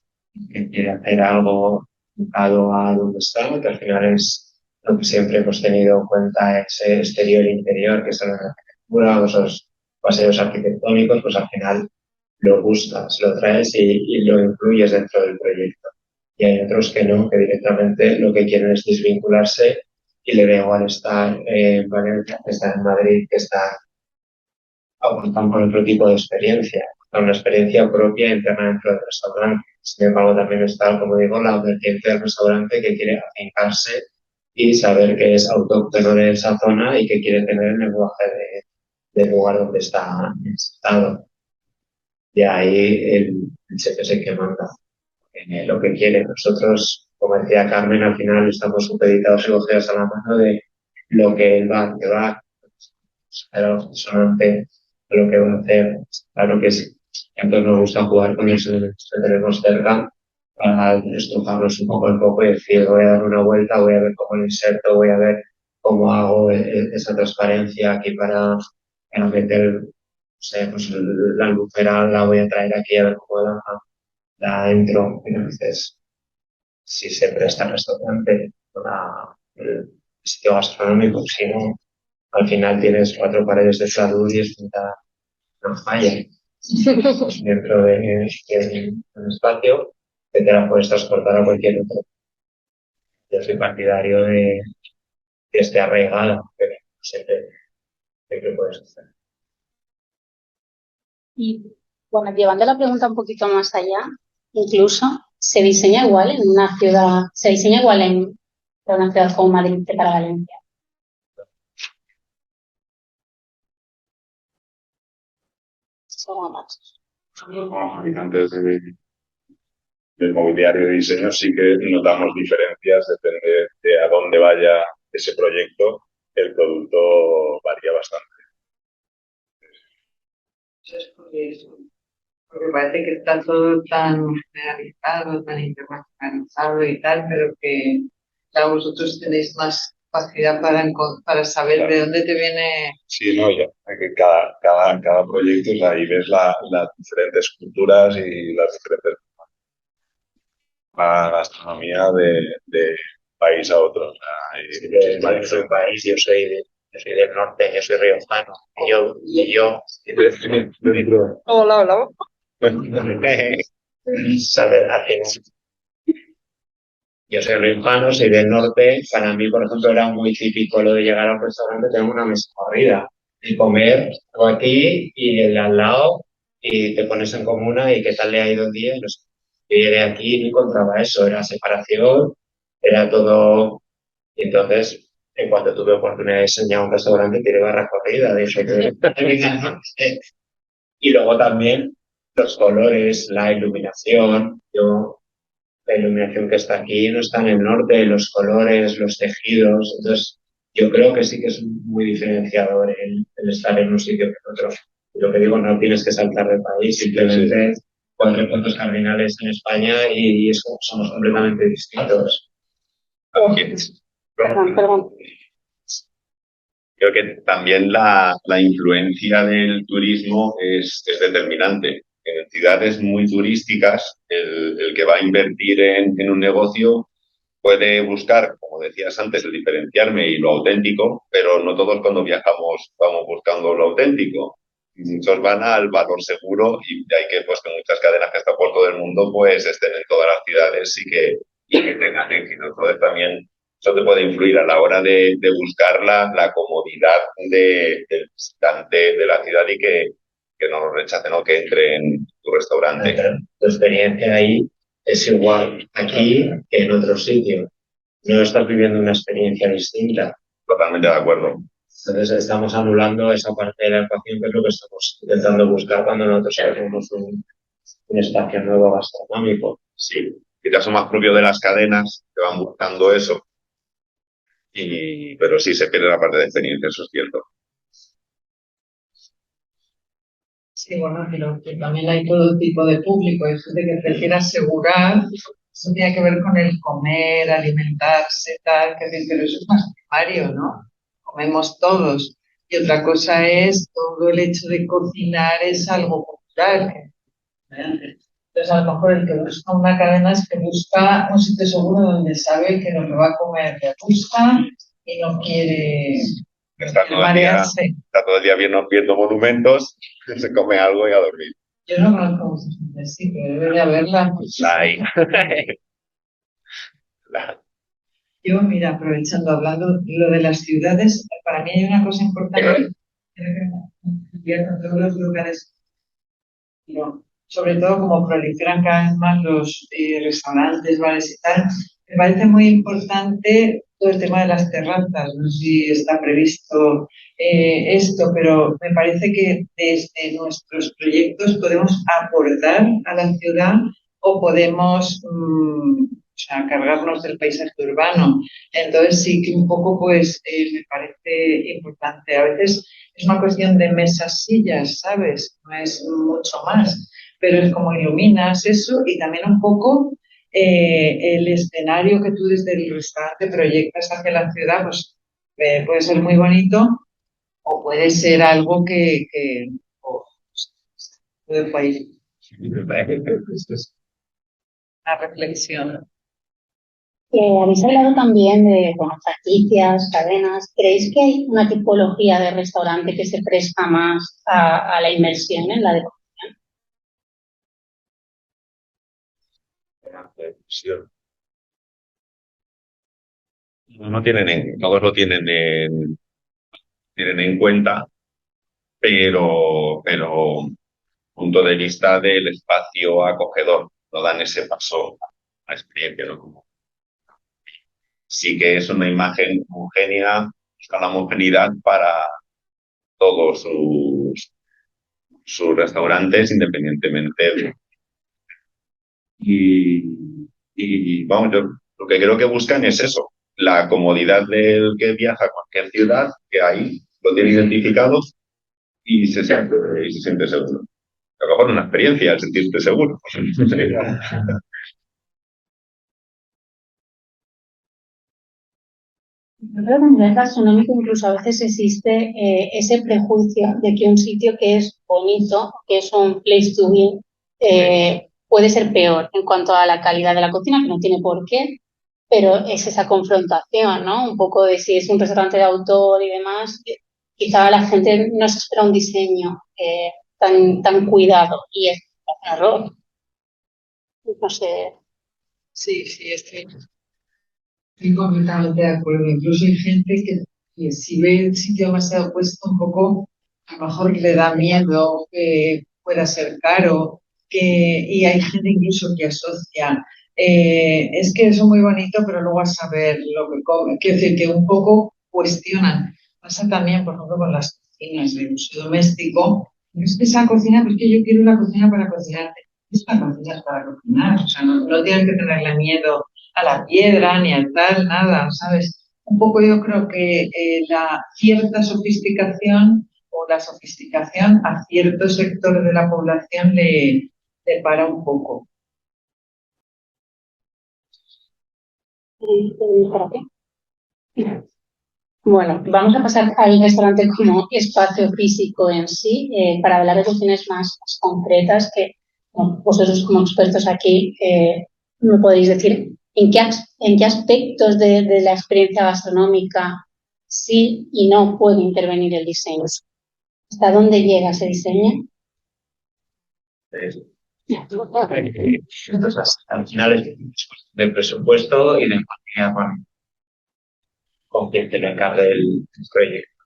que quiere hacer algo enfocado a donde está, que al final es lo que siempre hemos tenido en cuenta, ese exterior e interior, que son la arquitectura, esos paseos arquitectónicos, pues al final lo buscas, lo traes y lo incluyes dentro del proyecto. Y hay otros que no, que directamente lo que quieren es desvincularse y le da igual estar en Valencia, que está en Madrid, que está aportan con otro tipo de experiencia, una experiencia propia interna dentro del restaurante. Sin embargo, también está, como digo, la vertiente del restaurante que quiere afincarse y saber que es autóctono de esa zona y que quiere tener el lenguaje del lugar donde está instalado. Y ahí el chef es el que manda lo que quiere. Nosotros, como decía Carmen, al final estamos supeditados y cogidos a la mano de lo que él va, que va, pero sonante lo que va a hacer. Claro que sí. Entonces nos gusta jugar con eso que tenemos cerca para estrujarnos un poco en poco y decir, voy a dar una vuelta, voy a ver cómo lo inserto, voy a ver cómo hago esa transparencia aquí para meter sé, pues la albufera la voy a traer aquí a ver cómo la entro. Entonces, si se presta el restaurante para el sitio gastronómico, si no, al final tienes 4 paredes de pladur y es una falla dentro de un espacio que te la puedes transportar a cualquier otro. Yo soy partidario de que esté arraigada, pero no sé qué puedes hacer. Y bueno, llevando la pregunta un poquito más allá, incluso se diseña igual en una ciudad, se diseña igual para una ciudad como Madrid que para Valencia. Como habitantes del mobiliario de diseño sí que notamos diferencias, depende de a dónde vaya ese proyecto, el producto varía bastante. Eso es curioso, porque parece que está todo tan generalizado, tan internacionalizado y tal, pero que claro, vosotros tenéis más facilidad para saber Claro. de dónde te viene. Sí, no, ya, que cada proyecto, o sea, ahí ves las diferentes culturas y las diferentes la gastronomía de país a otro. O sea, Yo soy un país, yo soy del norte, yo soy riojano. Y yo Hola, hola. ¿sabes? Al final, yo soy riojano, soy del norte. Para mí, por ejemplo, era muy típico lo de llegar a un restaurante, tener una mesa corrida y comer algo aquí y el de al lado y te pones en comuna y qué tal le ha ido el día. Y no sé. Yo llegué aquí y no encontraba eso, era separación, era todo. Y entonces, en cuanto tuve oportunidad de enseñar un restaurante, tiré barra corrida, dije que... Y luego también los colores, la iluminación. La iluminación que está aquí no está en el norte, los colores, los tejidos. Entonces, yo creo que sí que es muy diferenciador el estar en un sitio que en otro. Y lo que digo, no tienes que saltar de país, simplemente 4 puntos cardinales en España y somos completamente distintos. Perdón. Creo que también la influencia del turismo es determinante. En ciudades muy turísticas, el que va a invertir en un negocio puede buscar, como decías antes, el diferenciarme y lo auténtico, pero no todos cuando viajamos vamos buscando lo auténtico. Muchos van al valor seguro y de ahí que, pues, que muchas cadenas que están por todo el mundo pues estén en todas las ciudades y que tengan éxito. Entonces también eso te puede influir a la hora de buscar la comodidad del visitante de la ciudad y que no lo rechace, ¿no? Que entre en tu restaurante. Tu experiencia ahí es igual aquí que en otro sitio. No estás viviendo una experiencia distinta. Totalmente de acuerdo. Entonces estamos anulando esa parte de la ecuación que es lo que estamos intentando buscar cuando nosotros tenemos un espacio nuevo gastronómico. Sí, quizás son más propios de las cadenas que van buscando eso. Pero sí se pierde la parte de experiencia, eso es cierto. Sí, bueno, pero que también hay todo tipo de público. Hay gente que prefiere asegurar, eso tiene que ver con el comer, alimentarse, tal, pero eso es más primario, ¿no? Comemos todos. Y otra cosa es todo el hecho de cocinar es algo cultural. Entonces, a lo mejor el que busca una cadena es que busca un sitio seguro donde sabe que lo que va a comer le gusta y no quiere Está todo marearse. Está todo el día viendo monumentos, se come algo y a dormir. Yo no conozco mucha gente así, pero debe de haberla. La hay. Yo, mira, aprovechando, hablando lo de las ciudades, para mí hay una cosa importante, en todos los lugares, no, sobre todo como proliferan cada vez más los restaurantes, bares y tal, me parece muy importante todo el tema de las terrazas. No sé si está previsto esto, pero me parece que desde nuestros proyectos podemos aportar a la ciudad o podemos cargarnos del paisaje urbano. Entonces sí que un poco pues me parece importante. A veces es una cuestión de mesas, sillas, ¿sabes? No es mucho más, pero es como iluminas eso y también un poco el escenario que tú desde el restaurante proyectas hacia la ciudad, pues puede ser muy bonito o puede ser algo que del país. Una reflexión. Habéis hablado también de bueno, franquicias, cadenas. ¿Creéis que hay una tipología de restaurante que se presta más a la inmersión en la decoración? No tienen todos lo tienen en cuenta, pero punto de vista del espacio acogedor, no dan ese paso a experiencia, ¿no? Sí que es una imagen homogénea, busca la homogeneidad para todos sus restaurantes, independientemente y, y vamos, yo lo que creo que buscan es eso, la comodidad del que viaja a cualquier ciudad, que ahí lo tiene identificado y se siente seguro. A lo mejor una experiencia, el sentirte seguro. Yo creo que a nivel gastronómico incluso a veces existe ese prejuicio de que un sitio que es bonito, que es un place to be, puede ser peor en cuanto a la calidad de la cocina, que no tiene por qué, pero es esa confrontación, ¿no? Un poco de si es un restaurante de autor y demás, quizá la gente no se espera un diseño tan cuidado y es un error. No sé. Sí, estoy completamente de acuerdo. Incluso hay gente que si ve el sitio demasiado puesto un poco, a lo mejor le da miedo que pueda ser caro, y hay gente incluso que asocia. Es que eso es muy bonito, pero luego a saber lo que come. Quiero decir que un poco cuestionan. Pasa también, por ejemplo, con las cocinas de uso doméstico. No es que esa cocina, pues que yo quiero una cocina para cocinar. Es para cocinar, para cocinar. O sea, no tienen que tenerle miedo a la piedra ni a tal, nada, ¿sabes? Un poco yo creo que la cierta sofisticación o la sofisticación a cierto sector de la población le para un poco. ¿Para qué? Bueno, vamos a pasar al restaurante como espacio físico en sí, para hablar de cuestiones más concretas que bueno, vosotros como expertos aquí me podéis decir en qué aspectos de la experiencia gastronómica sí y no puede intervenir el diseño. ¿Hasta dónde llega ese diseño? Entonces, al final es del presupuesto y de empatía con quien te lo encargue el proyecto.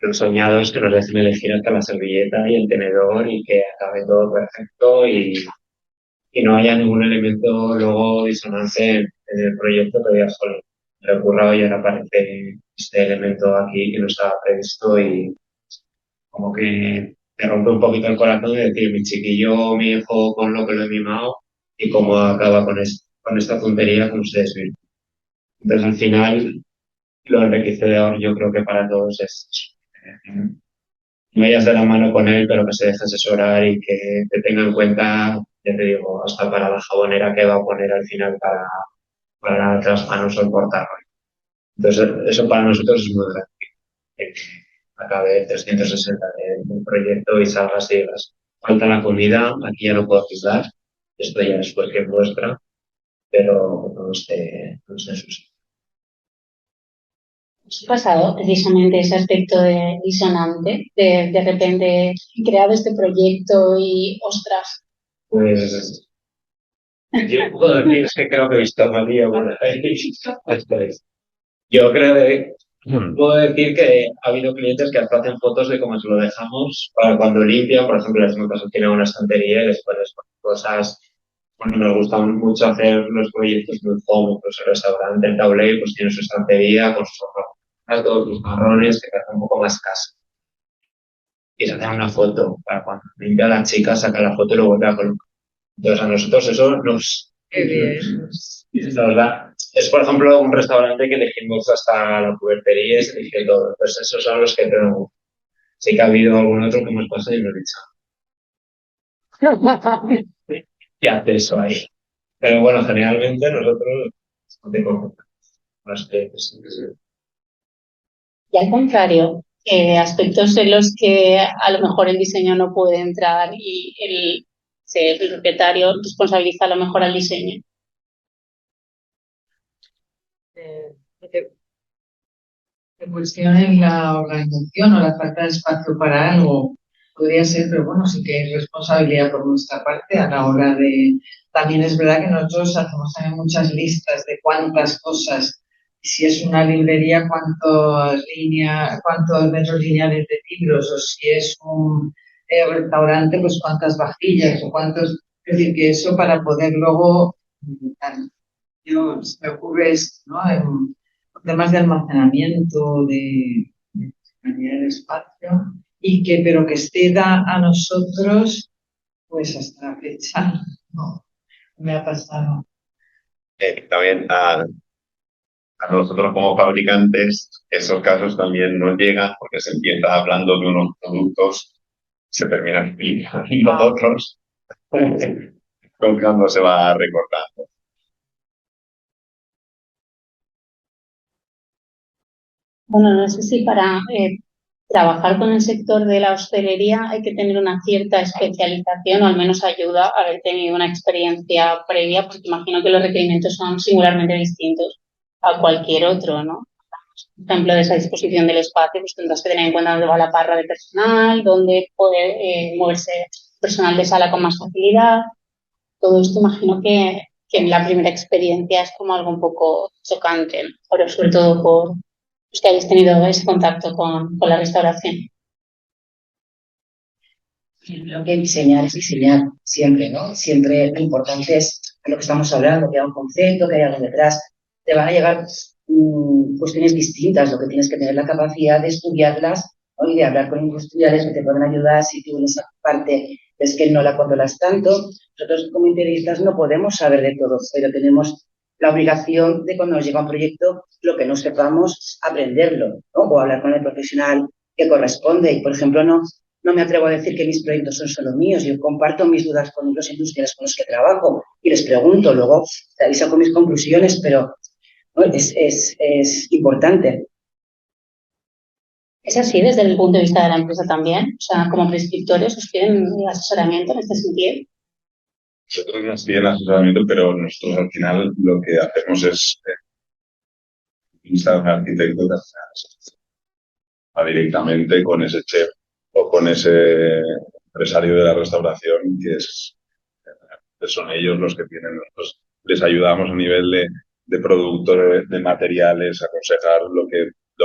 Lo soñado es que nos dejen elegir hasta la servilleta y el tenedor y que acabe todo perfecto y no haya ningún elemento luego disonante en el proyecto que digas, joder, me he ocurrido y ahora aparece este elemento aquí que no estaba previsto y como que te rompe un poquito el corazón de decir, mi chiquillo, mi hijo, con lo que lo he mimado y cómo acaba con esta tontería que ustedes ven. Entonces, al final, lo enriquecedor yo creo que para todos es no vayas de la mano con él, pero que se deje asesorar y que te tenga en cuenta, ya te digo, hasta para la jabonera que va a poner al final para las manos o el portarrollo. Entonces, eso para nosotros es muy grande. Que acabe 360 del proyecto y salgas y digas, falta la comida, aquí ya no puedo ayudar, esto ya es cualquier muestra, pero no esté sucio. ¿Qué ha pasado precisamente ese aspecto de disonante? De repente he creado este proyecto y, ostras. Pues yo puedo decir, es que creo que he visto a María por ahí. Yo creo que puedo decir que ha habido clientes que hasta hacen fotos de cómo se lo dejamos para cuando limpian, por ejemplo, en caso tienen una estantería y después les ponen cosas. Bueno, nos gusta mucho hacer los proyectos muy home, pues el restaurante, el tablé, pues tiene su estantería con sus todos sus marrones que hacen un poco más casa. Y se hace una foto para cuando limpia la chica, saca la foto y lo vuelve a colocar. Entonces a nosotros eso Qué bien. la verdad, es por ejemplo un restaurante que elegimos hasta la cubertería y se elige todo. Pues esos son los que tenemos. Sí que ha habido algún otro que hemos pasado y nos he dicho, ¿qué hace eso ahí? Pero bueno, generalmente nosotros no tenemos más que Y al contrario, aspectos en los que a lo mejor el diseño no puede entrar y el propietario responsabiliza a lo mejor al diseño. Que cuestionen la organización o la falta de espacio para algo podría ser, pero bueno, sí que hay responsabilidad por nuestra parte a la hora de... También es verdad que nosotros hacemos también muchas listas de cuántas cosas, si es una librería, cuántos metros lineales de libros, o si es un restaurante, pues cuántas vajillas, o cuántos... Es decir, que eso para poder luego... se me ocurre esto, ¿no? En temas de almacenamiento, de calidad del espacio, pero que esté a nosotros, pues hasta la fecha, no, me ha pasado. También a nosotros como fabricantes, esos casos también nos llegan porque se empieza hablando de unos productos, se terminan explicando otros, con cuando se va recortando. Bueno, no sé si para trabajar con el sector de la hostelería hay que tener una cierta especialización o al menos ayuda a haber tenido una experiencia previa, porque imagino que los requerimientos son singularmente distintos a cualquier otro, ¿no? Por ejemplo, de esa disposición del espacio, pues tendrás que tener en cuenta dónde va la parra de personal, dónde puede moverse personal de sala con más facilidad. Todo esto imagino que en la primera experiencia es como algo un poco chocante, ¿no? Pero sobre todo por los que hayáis tenido ese contacto con la restauración. Lo que diseñar es diseñar siempre, ¿no? Siempre lo importante es lo que estamos hablando, que haya un concepto, que haya algo detrás. Te van a llegar cuestiones distintas, lo que tienes que tener la capacidad de estudiarlas, ¿no? Y de hablar con industriales que te pueden ayudar si tú en esa parte ves que no la controlas tanto. Nosotros como interioristas no podemos saber de todo, pero tenemos la obligación de cuando nos llega un proyecto, lo que no sepamos, aprenderlo, ¿no? O hablar con el profesional que corresponde. Y, por ejemplo, no me atrevo a decir que mis proyectos son solo míos. Yo comparto mis dudas con los industriales con los que trabajo y les pregunto, luego saco mis conclusiones, pero ¿no? Es importante. ¿Es así desde el punto de vista de la empresa también? O sea, como prescriptores, ¿os piden asesoramiento en este sentido? Nosotros nos piden asesoramiento, pero nosotros al final lo que hacemos es instar a un arquitecto que va directamente con ese chef o con ese empresario de la restauración, son ellos los que tienen. Nosotros les ayudamos a nivel de productos, de materiales, aconsejar lo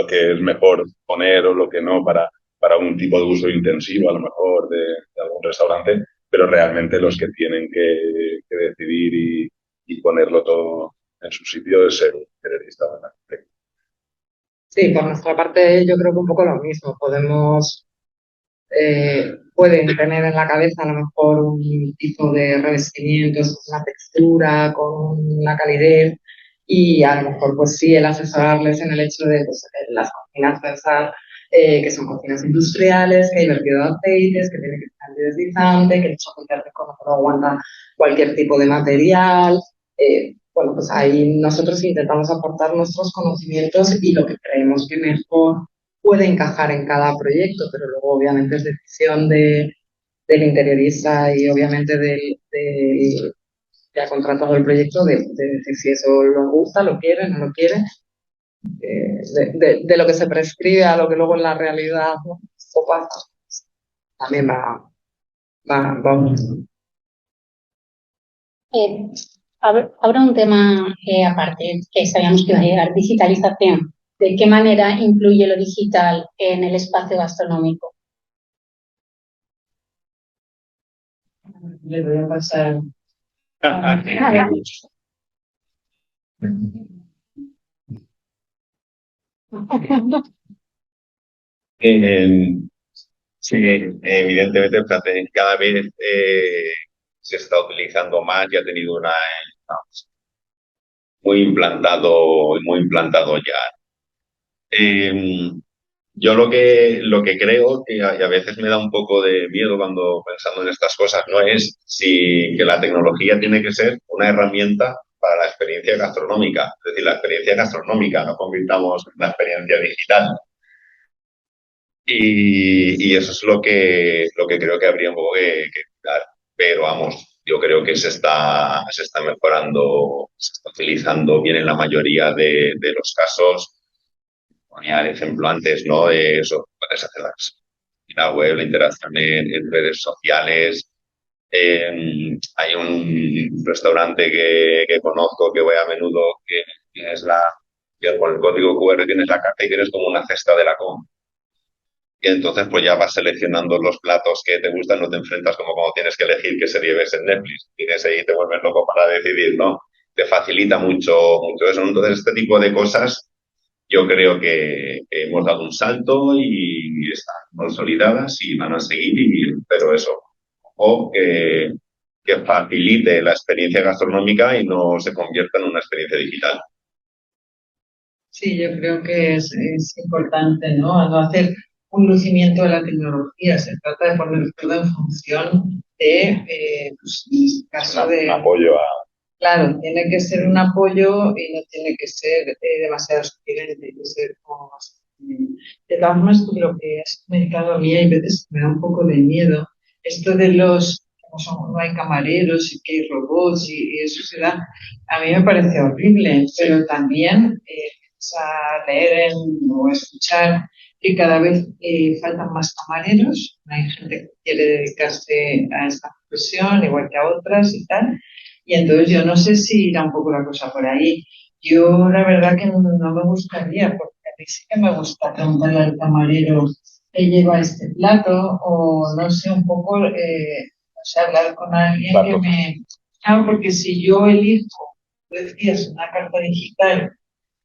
que es mejor poner o lo que no para un tipo de uso intensivo, a lo mejor, de algún restaurante, pero realmente los que tienen que decidir y ponerlo todo en su sitio es el periodista. Sí, por nuestra parte yo creo que un poco lo mismo. Pueden tener en la cabeza a lo mejor un tipo de revestimientos con una textura, con una calidez y a lo mejor pues sí el asesorarles en el hecho de pues, las cocinas pensar que son cocinas industriales, que hay vertido de aceites, que tiene que ser antideslizante, que el chocolate no aguanta cualquier tipo de material. Bueno, pues ahí nosotros intentamos aportar nuestros conocimientos y lo que creemos que mejor puede encajar en cada proyecto, pero luego obviamente es decisión del interiorista y obviamente que ha contratado el proyecto de decir si eso lo gusta, lo quiere, no lo quiere. De lo que se prescribe a lo que luego en la realidad ¿no? o pasa, también va. Habrá un tema aparte que sabíamos que iba a llegar, digitalización. ¿De qué manera influye lo digital en el espacio gastronómico? Le voy a pasar. Sí, evidentemente cada vez se está utilizando más y ha tenido muy implantado ya. Yo lo que creo, y a veces me da un poco de miedo cuando pensando en estas cosas, no es si que la tecnología tiene que ser una herramienta para la experiencia gastronómica. Es decir, la experiencia gastronómica, no convirtamos en una experiencia digital. Y eso es lo que creo que habría un poco que cuidar. Pero vamos, yo creo que se está mejorando, se está utilizando bien en la mayoría de los casos. Ponía el ejemplo antes, ¿no? De eso, puedes hacer la página web, la interacción en redes sociales. Hay un restaurante que conozco, que voy a menudo, que que con el código QR tienes la carta y tienes como una cesta de la compra. Y entonces pues ya vas seleccionando los platos que te gustan, no te enfrentas como cuando tienes que elegir qué serie ves en Netflix. Tienes ahí, te vuelves loco para decidir, ¿no? Te facilita mucho eso. Entonces este tipo de cosas yo creo que hemos dado un salto y están consolidadas y van a seguir, pero eso, o que facilite la experiencia gastronómica y no se convierta en una experiencia digital. Sí, yo creo que es importante, ¿no? No hacer un lucimiento de la tecnología, se trata de poner todo en función de, pues, en este caso Un apoyo a... claro, tiene que ser un apoyo y no tiene que ser demasiado sugerente, tiene que ser como más... De todas formas, lo que has comentado a mí, hay veces que me da un poco de miedo, esto de como no hay camareros y que hay robots y eso se da, a mí me parece horrible, pero también a leer o escuchar que cada vez faltan más camareros, hay gente que quiere dedicarse a esta profesión, igual que a otras y tal, y entonces yo no sé si irá un poco la cosa por ahí. Yo la verdad que no me gustaría, porque a mí sí que me gusta preguntarle al camarero qué lleva este plato, o no sé, un poco, o sea, hablar con alguien que Claro. Claro, porque si yo elijo, tú decías, una carta digital,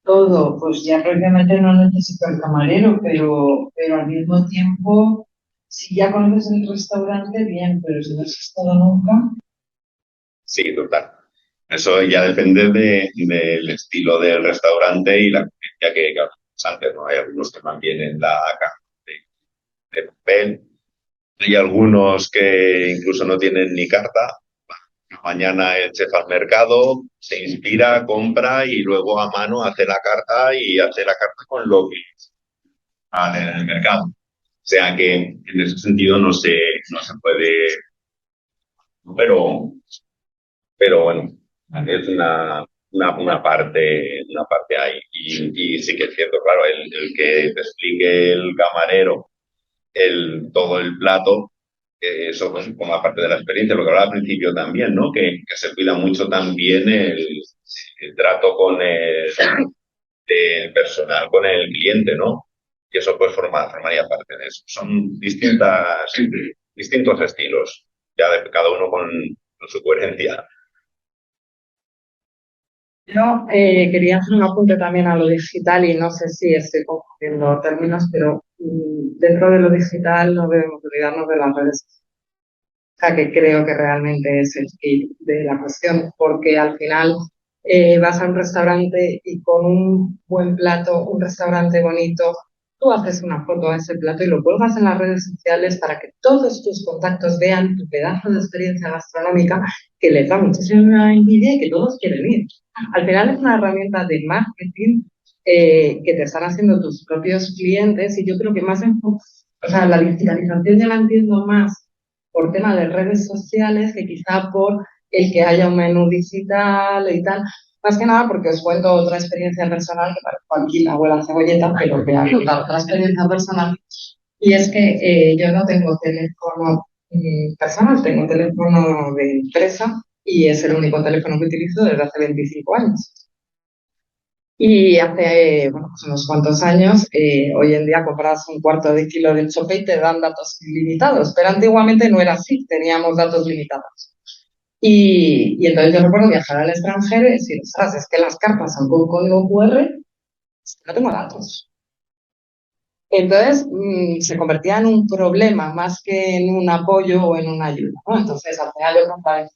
todo, pues ya prácticamente no necesito el camarero, pero al mismo tiempo, si ya conoces el restaurante, bien, pero si no has estado nunca, Sí, total. Eso ya depende del estilo del restaurante y la experiencia que hablamos antes, ¿no? Hay algunos que mantienen la caja de papel, hay algunos que incluso no tienen ni carta. Mañana el chef al mercado, se inspira, compra y luego a mano hace la carta y hace la carta con lo que sale en el mercado. O sea que en ese sentido no se puede, pero, pero bueno, es una parte ahí. Y sí que es cierto, claro, el que te explique el camarero todo el plato, eso pues, forma parte de la experiencia, lo que hablaba al principio también, ¿no? Que se cuida mucho también el trato con el personal, con el cliente, ¿no? Y eso pues formaría parte de eso. Son distintos estilos, ya de cada uno con su coherencia. Yo quería hacer un apunte también a lo digital y no sé si estoy confundiendo términos, pero dentro de lo digital no debemos olvidarnos de las redes sociales, que creo que realmente es el key de la cuestión, porque al final vas a un restaurante y con un buen plato, un restaurante bonito, tú haces una foto a ese plato y lo cuelgas en las redes sociales para que todos tus contactos vean tu pedazo de experiencia gastronómica que les da muchísima envidia y que todos quieren ir. Al final es una herramienta de marketing que te están haciendo tus propios clientes y yo creo que o sea, la digitalización ya la entiendo más por tema de redes sociales que quizá por el que haya un menú digital y tal. Más que nada porque os cuento otra experiencia personal, que parezco aquí la abuela cebolleta, pero que hay otra experiencia personal. Y es que yo no tengo teléfono personal, tengo teléfono de empresa y es el único teléfono que utilizo desde hace 25 años. Y hace bueno, pues unos cuantos años, hoy en día compras un cuarto de kilo de chope y te dan datos ilimitados, pero antiguamente no era así, teníamos datos limitados. Y entonces yo recuerdo viajar al extranjero y decir, ostras, es que las cartas son con código QR, no tengo datos. Entonces se convertía en un problema más que en un apoyo o en una ayuda, ¿no? Entonces al final yo compraba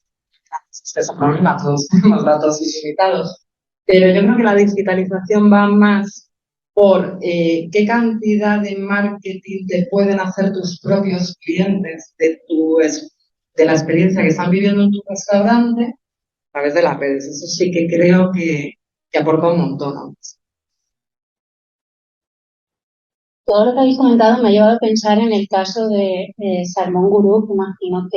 esos problemas, todos tenemos datos ilimitados. Pero yo creo que la digitalización va más por qué cantidad de marketing te pueden hacer tus propios clientes de la experiencia que están viviendo en tu restaurante a través de las redes. Eso sí que creo que aporta un montón, ¿no? Todo lo que habéis comentado me ha llevado a pensar en el caso de Salmón Gurú, que imagino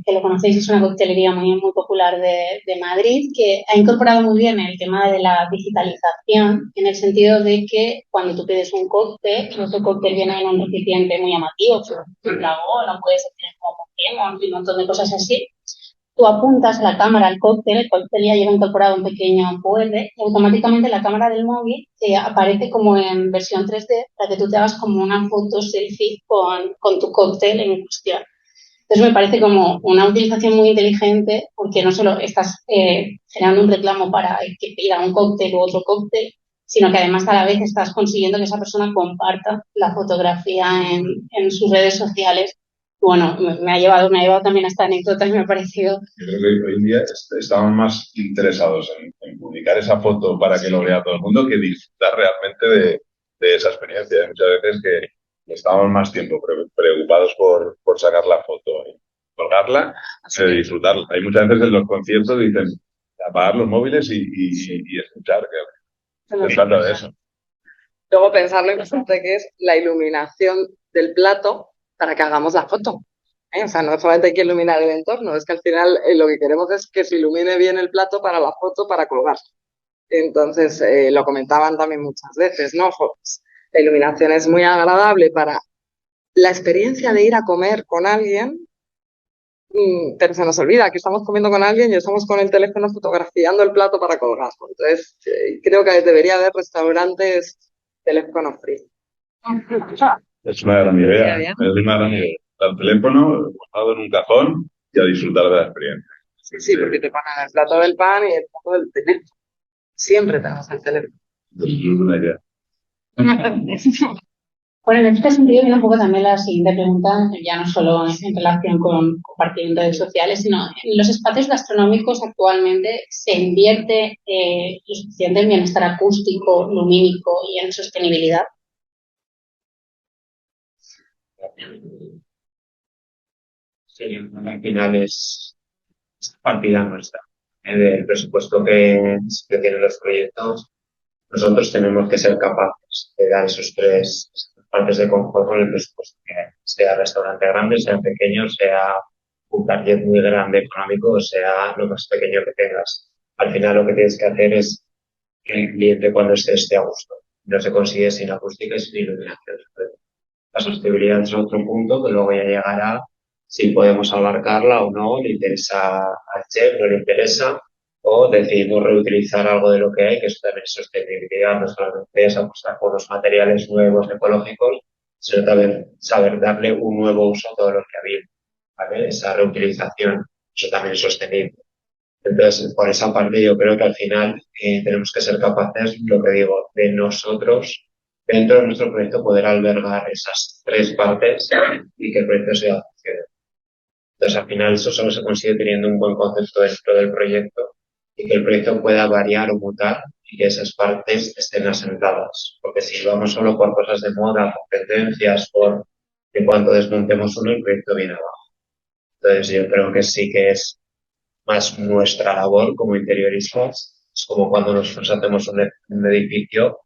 que lo conocéis, es una coctelería muy, muy popular de Madrid, que ha incorporado muy bien el tema de la digitalización, en el sentido de que cuando tú pides un cóctel, nuestro cóctel viene en un recipiente muy llamativo, un dragón, no puedes tener como Pokémon y un montón de cosas así. Tú apuntas la cámara al cóctel, el cóctel ya lleva incorporado un pequeño QR y automáticamente la cámara del móvil te aparece como en versión 3D para que tú te hagas como una foto selfie con tu cóctel en cuestión. Entonces me parece como una utilización muy inteligente porque no solo estás generando un reclamo para el que pida un cóctel u otro cóctel, sino que además a la vez estás consiguiendo que esa persona comparta la fotografía en sus redes sociales. Bueno, me ha llevado también a esta anécdota y me ha parecido. Yo creo que hoy en día estamos más interesados en publicar esa foto para que lo vea todo el mundo que disfrutar realmente de esa experiencia. Hay muchas veces que estamos más tiempo preocupados por sacar la foto y colgarla que disfrutarla. Hay muchas veces en los conciertos dicen apagar los móviles y escuchar, que se trata de eso. Luego pensar lo importante que es la iluminación del plato para que hagamos la foto. O sea, no solamente hay que iluminar el entorno, es que al final lo que queremos es que se ilumine bien el plato para la foto, para colgar. Entonces, lo comentaban también muchas veces, ¿no? Pues, la iluminación es muy agradable para la experiencia de ir a comer con alguien, pero se nos olvida que estamos comiendo con alguien y estamos con el teléfono fotografiando el plato para colgar. Entonces, creo que debería haber restaurantes teléfono free. Es una gran idea. Es una gran idea. El teléfono guardado en un cajón y a disfrutar de la experiencia. Sí, porque te ponen el plato del pan y el plato del teléfono. Siempre tenemos el teléfono. Es una idea. Bueno, en este sentido viene un poco también la siguiente pregunta, ya no solo en relación con compartir en redes sociales, sino en los espacios gastronómicos actualmente se invierte lo suficiente en bienestar acústico, lumínico y en sostenibilidad. Sí, al final es partida nuestra. El presupuesto que tienen los proyectos, nosotros tenemos que ser capaces de dar esos tres partes de confort con el presupuesto que hay. Sea restaurante grande, sea pequeño, sea un target muy grande económico, o sea lo más pequeño que tengas. Al final lo que tienes que hacer es que el cliente cuando esté a gusto. No se consigue sin acústica y sin iluminación. La sostenibilidad es otro punto que luego ya llegará si podemos abarcarla o no, le interesa al chef, no le interesa, o decidimos reutilizar algo de lo que hay, que eso también es sostenibilidad, no solamente es apostar por los materiales nuevos, ecológicos, sino también saber darle un nuevo uso a todo lo que había, ¿vale? Esa reutilización, eso también es sostenible. Entonces, por esa parte yo creo que al final tenemos que ser capaces, lo que digo, de nosotros, dentro de nuestro proyecto, poder albergar esas tres partes y que el proyecto sea funcional. Entonces, al final, eso solo se consigue teniendo un buen concepto dentro del proyecto y que el proyecto pueda variar o mutar y que esas partes estén asentadas. Porque si vamos solo por cosas de moda, por tendencias, por en cuanto desmontemos uno, el proyecto viene abajo. Entonces, yo creo que sí que es más nuestra labor como interioristas. Es como cuando nosotros hacemos un edificio,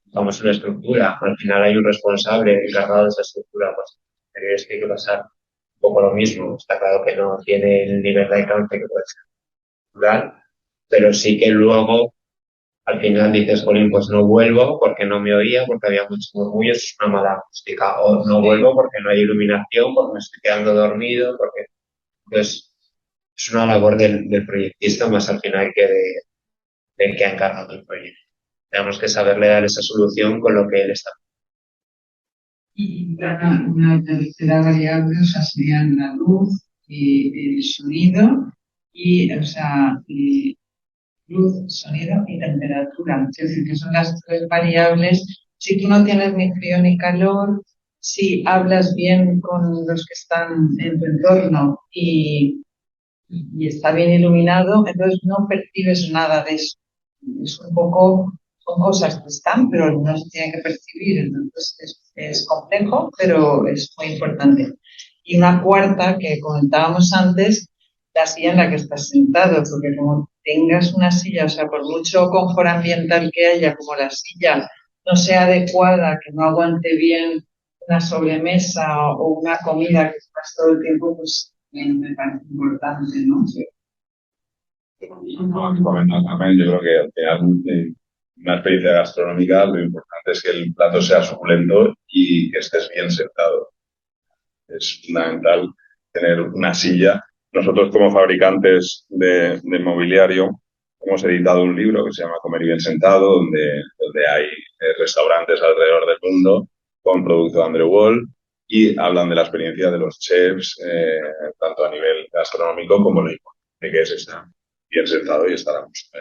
vamos una estructura. Al final hay un responsable encargado de esa estructura. Pues en interiores tiene que pasar un poco lo mismo. Está claro que no tiene el nivel de alcance que puede ser natural, pero sí que luego al final dices, Colín, pues no vuelvo porque no me oía, porque había muchos murmullos, es una mala acústica, o no vuelvo porque no hay iluminación, porque me estoy quedando dormido, porque... Entonces, es una labor del proyectista más al final que del que ha encargado el proyecto. Tenemos que saberle dar esa solución con lo que él está. Y una tercera variable, o sea, serían la luz, el sonido y, o sea, luz, sonido y temperatura. Es decir, que son las tres variables. Si tú no tienes ni frío ni calor, si hablas bien con los que están en tu entorno y está bien iluminado, entonces no percibes nada de eso. Es un poco, son cosas que están, pero no se tienen que percibir. Entonces es complejo, pero es muy importante. Y una cuarta que comentábamos antes, la silla en la que estás sentado, porque como tengas una silla, o sea, por mucho confort ambiental que haya, como la silla no sea adecuada, que no aguante bien una sobremesa o una comida que estás todo el tiempo, pues me parece importante, ¿no? Sí. No, también yo creo que al final una experiencia gastronómica lo importante es que el plato sea suculento y que estés bien sentado. Es fundamental tener una silla. Nosotros como fabricantes de mobiliario hemos editado un libro que se llama Comer bien sentado, donde hay restaurantes alrededor del mundo con producto de Andrew Wall y hablan de la experiencia de los chefs, tanto a nivel gastronómico como lo importante que es estar bien sentado y estar a gusto.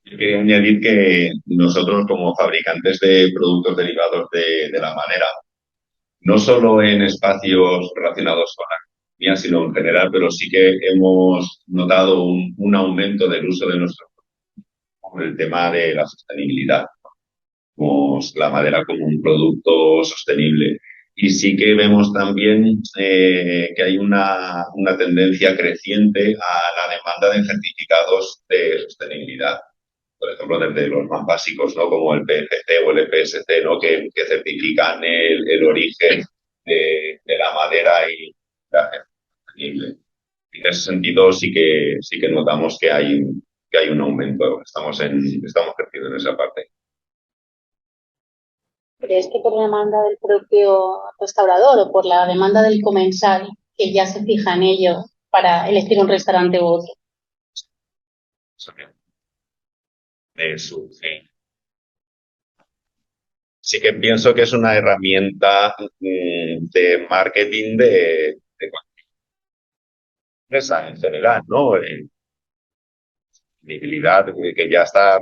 Yo quería añadir que nosotros como fabricantes de productos derivados de la madera, no solo en espacios relacionados con la economía, sino en general, pero sí que hemos notado un aumento del uso de nuestros productos por el tema de la sostenibilidad. Vemos la madera como un producto sostenible. Y sí que vemos también que hay una tendencia creciente a la demanda de certificados de sostenibilidad. Por ejemplo, desde los más básicos, ¿no? Como el PFC o el EPSC, ¿no? Que certifican el origen de la madera y la sostenible. En ese sentido sí que notamos que hay un aumento. Estamos creciendo en esa parte. ¿Crees que por demanda del propio restaurador o por la demanda del comensal que ya se fija en ello para elegir un restaurante u otro? Sí. Sí que pienso que es una herramienta de marketing de cualquier empresa en general, ¿no? Sostenibilidad, que ya está,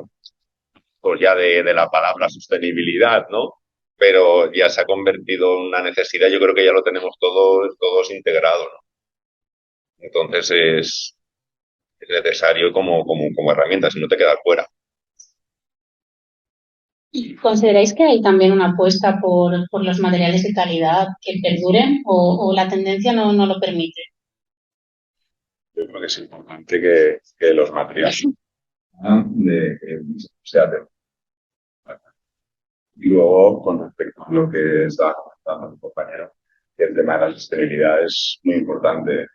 pues ya de la palabra sostenibilidad, ¿no? Pero ya se ha convertido en una necesidad, yo creo que ya lo tenemos todos integrado, ¿no? Entonces es necesario como herramienta, si no te quedas fuera. ¿Y consideráis que hay también una apuesta por los materiales de calidad que perduren o la tendencia no lo permite? Yo creo que es importante que los materiales se hacen. Y luego, con respecto a lo que estaba comentando mi compañero, que el tema de la sostenibilidad es muy importante.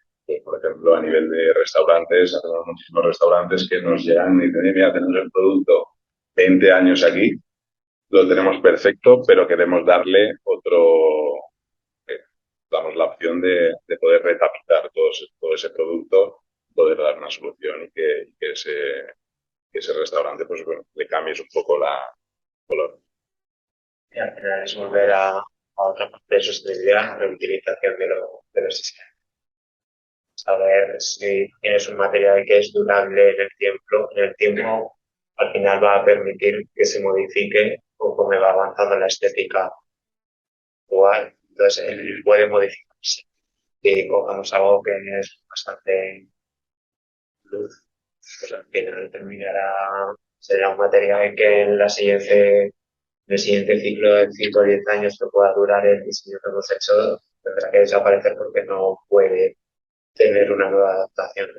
Por ejemplo, a nivel de restaurantes, tenemos muchísimos restaurantes que nos llegan y dicen, mira, tenemos el producto 20 años aquí, lo tenemos perfecto, pero queremos darle damos la opción de poder retapizar todo ese producto, poder dar una solución y que ese restaurante pues, bueno, le cambies un poco la color. Y al final es volver a otra parte de sostenibilidad, reutilización de los sistemas. Saber si tienes un material que es durable en el tiempo, al final va a permitir que se modifique conforme va avanzando la estética actual. Entonces, él puede modificarse. Si cogamos algo que es bastante luz, pues al final será un material que en el siguiente ciclo de 5 o 10 años que pueda durar el diseño que hemos hecho, tendrá que desaparecer porque no puede tener una nueva adaptación.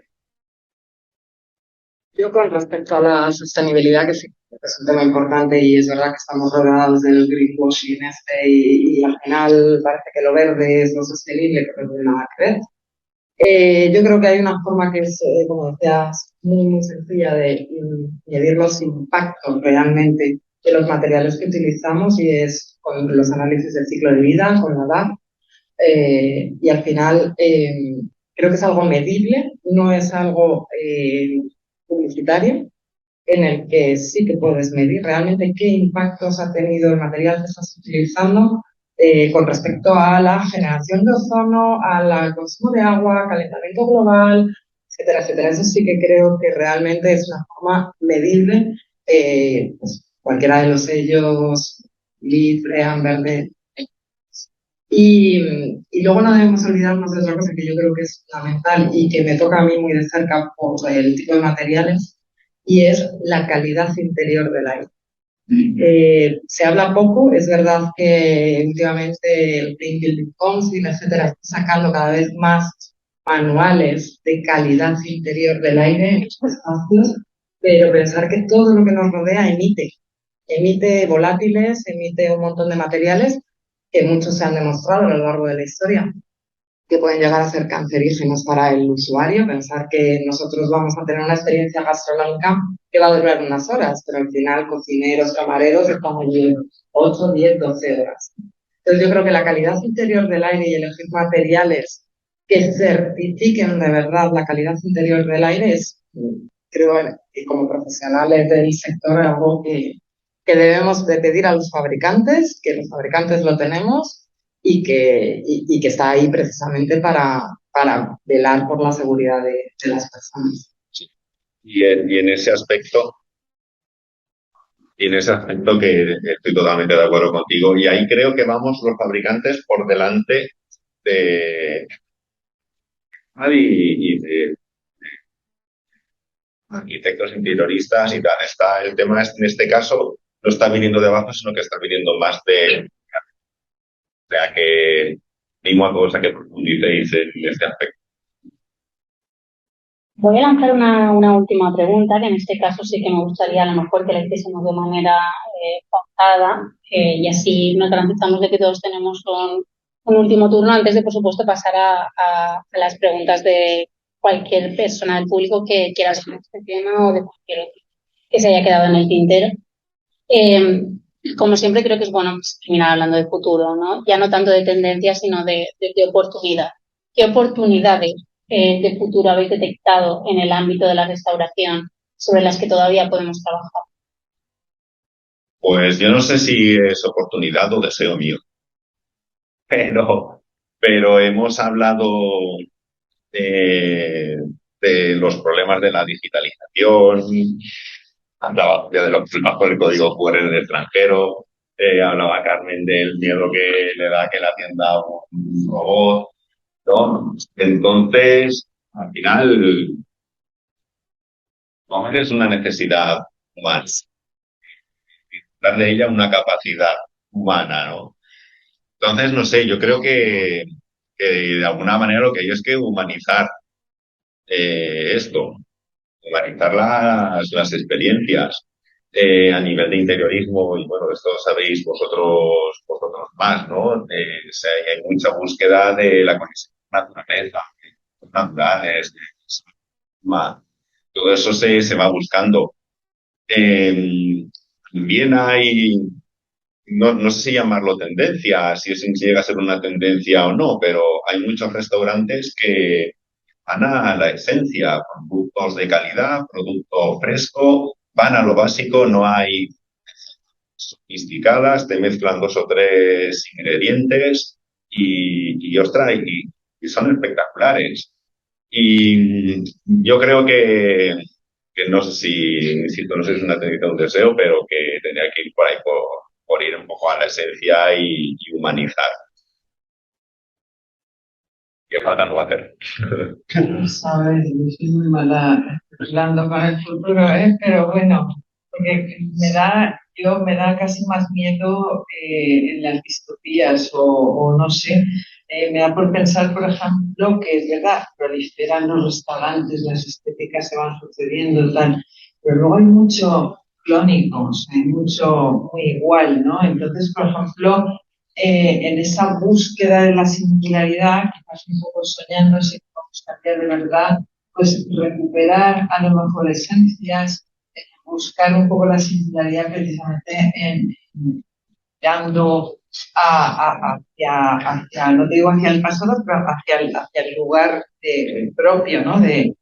Yo con respecto a la sostenibilidad, que sí que es un tema importante y es verdad que estamos rodeados del greenwashing y al final parece que lo verde es lo sostenible, pero no tiene nada que ver. Yo creo que hay una forma que es, como decías, muy sencilla de medir los impactos realmente de los materiales que utilizamos y es con los análisis del ciclo de vida, con la DAP. Y al final creo que es algo medible, no es algo publicitario, en el que sí que puedes medir realmente qué impactos ha tenido el material que estás utilizando con respecto a la generación de ozono, al consumo de agua, calentamiento global, etcétera, etcétera. Eso sí que creo que realmente es una forma medible. Pues, cualquiera de los sellos, LEED, BREEAM, verde. Y luego no debemos olvidarnos de otra cosa que yo creo que es fundamental y que me toca a mí muy de cerca por el tipo de materiales, y es la calidad interior del aire. Se habla poco, es verdad que últimamente el Green Building Council, etcétera, está sacando cada vez más manuales de calidad interior del aire en los espacios, pero pensar que todo lo que nos rodea emite volátiles, emite un montón de materiales que muchos se han demostrado a lo largo de la historia, que pueden llegar a ser cancerígenos para el usuario. Pensar que nosotros vamos a tener una experiencia gastronómica que va a durar unas horas, pero al final cocineros, camareros están allí 8, 10, 12 horas. Entonces yo creo que la calidad interior del aire y elegir materiales que certifiquen de verdad la calidad interior del aire es, creo que como profesionales del sector, algo que debemos de pedir a los fabricantes, que los fabricantes lo tenemos y que está ahí precisamente para velar por la seguridad de las personas. Y en ese aspecto, que estoy totalmente de acuerdo contigo, y ahí creo que vamos los fabricantes por delante de y de arquitectos interioristas y tal. El tema es, en este caso, no está viniendo de abajo, sino que está viniendo más de... O sea que animo a todos a que profundicéis en este aspecto. Voy a lanzar una última pregunta, que en este caso sí que me gustaría a lo mejor que la hiciésemos de manera pautada y así nos garantizamos de que todos tenemos un último turno antes de, por supuesto, pasar a las preguntas de cualquier persona del público que quiera saber este tema o de cualquier otro que se haya quedado en el tintero. Como siempre, creo que es bueno terminar hablando de futuro, ¿no? Ya no tanto de tendencias, sino de oportunidad. ¿Qué oportunidades de futuro habéis detectado en el ámbito de la restauración sobre las que todavía podemos trabajar? Pues yo no sé si es oportunidad o deseo mío, pero hemos hablado de los problemas de la digitalización, hablaba ya de lo que bajo el código QR en el extranjero, hablaba Carmen del miedo que le da que la atienda un robot, ¿no? Entonces, al final, es una necesidad humana, dar de ella una capacidad humana, ¿no? Entonces, no sé, yo creo que de alguna manera lo que hay es que humanizar esto, humanizar las experiencias a nivel de interiorismo y bueno, esto sabéis vosotros más, ¿no? O sea, hay mucha búsqueda de la conexión con la naturaleza, con naturales, todo eso se va buscando. También hay, no sé si llamarlo tendencia, si llega a ser una tendencia o no, pero hay muchos restaurantes que van a la esencia, productos de calidad, producto fresco, van a lo básico, no hay sofisticadas, te mezclan 2 o 3 ingredientes ostras, y son espectaculares. Y yo creo que no sé si, insisto, no sé si es una tendencia o un deseo, pero que tendría que ir por ahí, por ir un poco a la esencia y humanizar. ¿Qué falta no va a hacer? Sabes, yo soy muy mala hablando con el futuro, pero bueno, porque me da casi más miedo en las distopías o no sé, me da por pensar, por ejemplo, que es verdad, proliferan los restaurantes, las estéticas se van sucediendo, tal, pero luego hay mucho clónico, o sea, hay mucho muy igual, ¿no? Entonces, por ejemplo, en esa búsqueda de la singularidad, quizás un poco soñando si podemos cambiar de verdad, pues recuperar a lo mejor esencias, buscar un poco la singularidad precisamente dando hacia, no te digo hacia el pasado, pero hacia el lugar propio, ¿no? De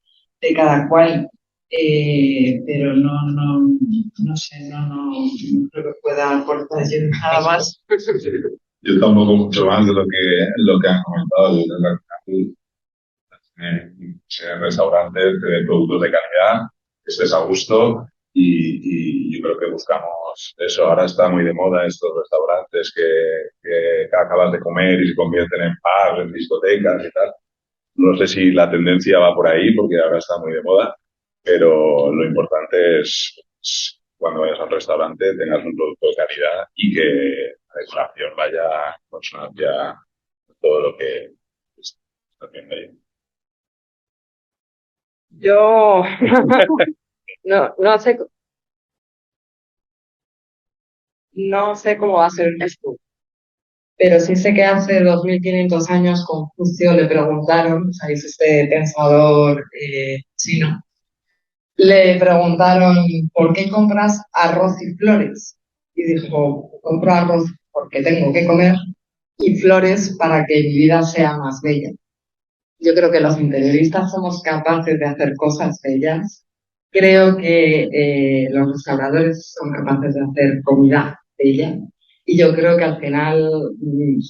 cada cual. Pero no sé, no creo que pueda aportar yo nada más. Yo tampoco mucho más de lo que han comentado. En restaurantes de productos de calidad, que estés a gusto y yo creo que buscamos eso. Ahora está muy de moda estos restaurantes que acabas de comer y se convierten en pubs, en discotecas y tal. No sé si la tendencia va por ahí porque ahora está muy de moda, pero lo importante es cuando vayas a un restaurante tengas un producto de calidad y que la decoración vaya en consonancia con todo lo que está haciendo ahí. Yo no sé cómo va a ser esto, pero sí sé que hace 2500 años Confucio le preguntaron, ¿sabéis? Este pensador chino, le preguntaron, ¿por qué compras arroz y flores? Y dijo, compro arroz porque tengo que comer y flores para que mi vida sea más bella. Yo creo que los interioristas somos capaces de hacer cosas bellas. Creo que los restauradores son capaces de hacer comida bella. Y yo creo que al final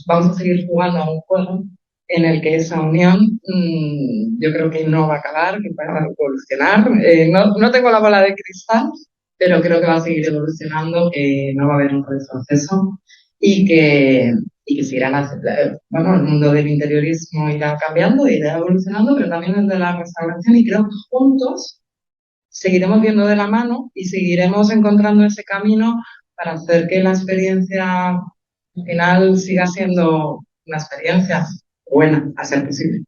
vamos a seguir jugando a un juego en el que esa unión yo creo que no va a acabar, que va a evolucionar. No tengo la bola de cristal, pero creo que va a seguir evolucionando, que no va a haber un retroceso y que seguirán bueno, el mundo del interiorismo irá cambiando, irá evolucionando, pero también el de la restauración y creo que juntos seguiremos viendo de la mano y seguiremos encontrando ese camino para hacer que la experiencia al final siga siendo una experiencia buena, a ser posible.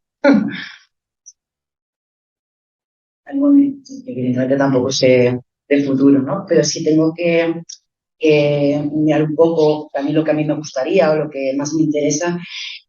Evidentemente tampoco sé del futuro, ¿no? Pero sí tengo que mirar un poco también lo que a mí me gustaría o lo que más me interesa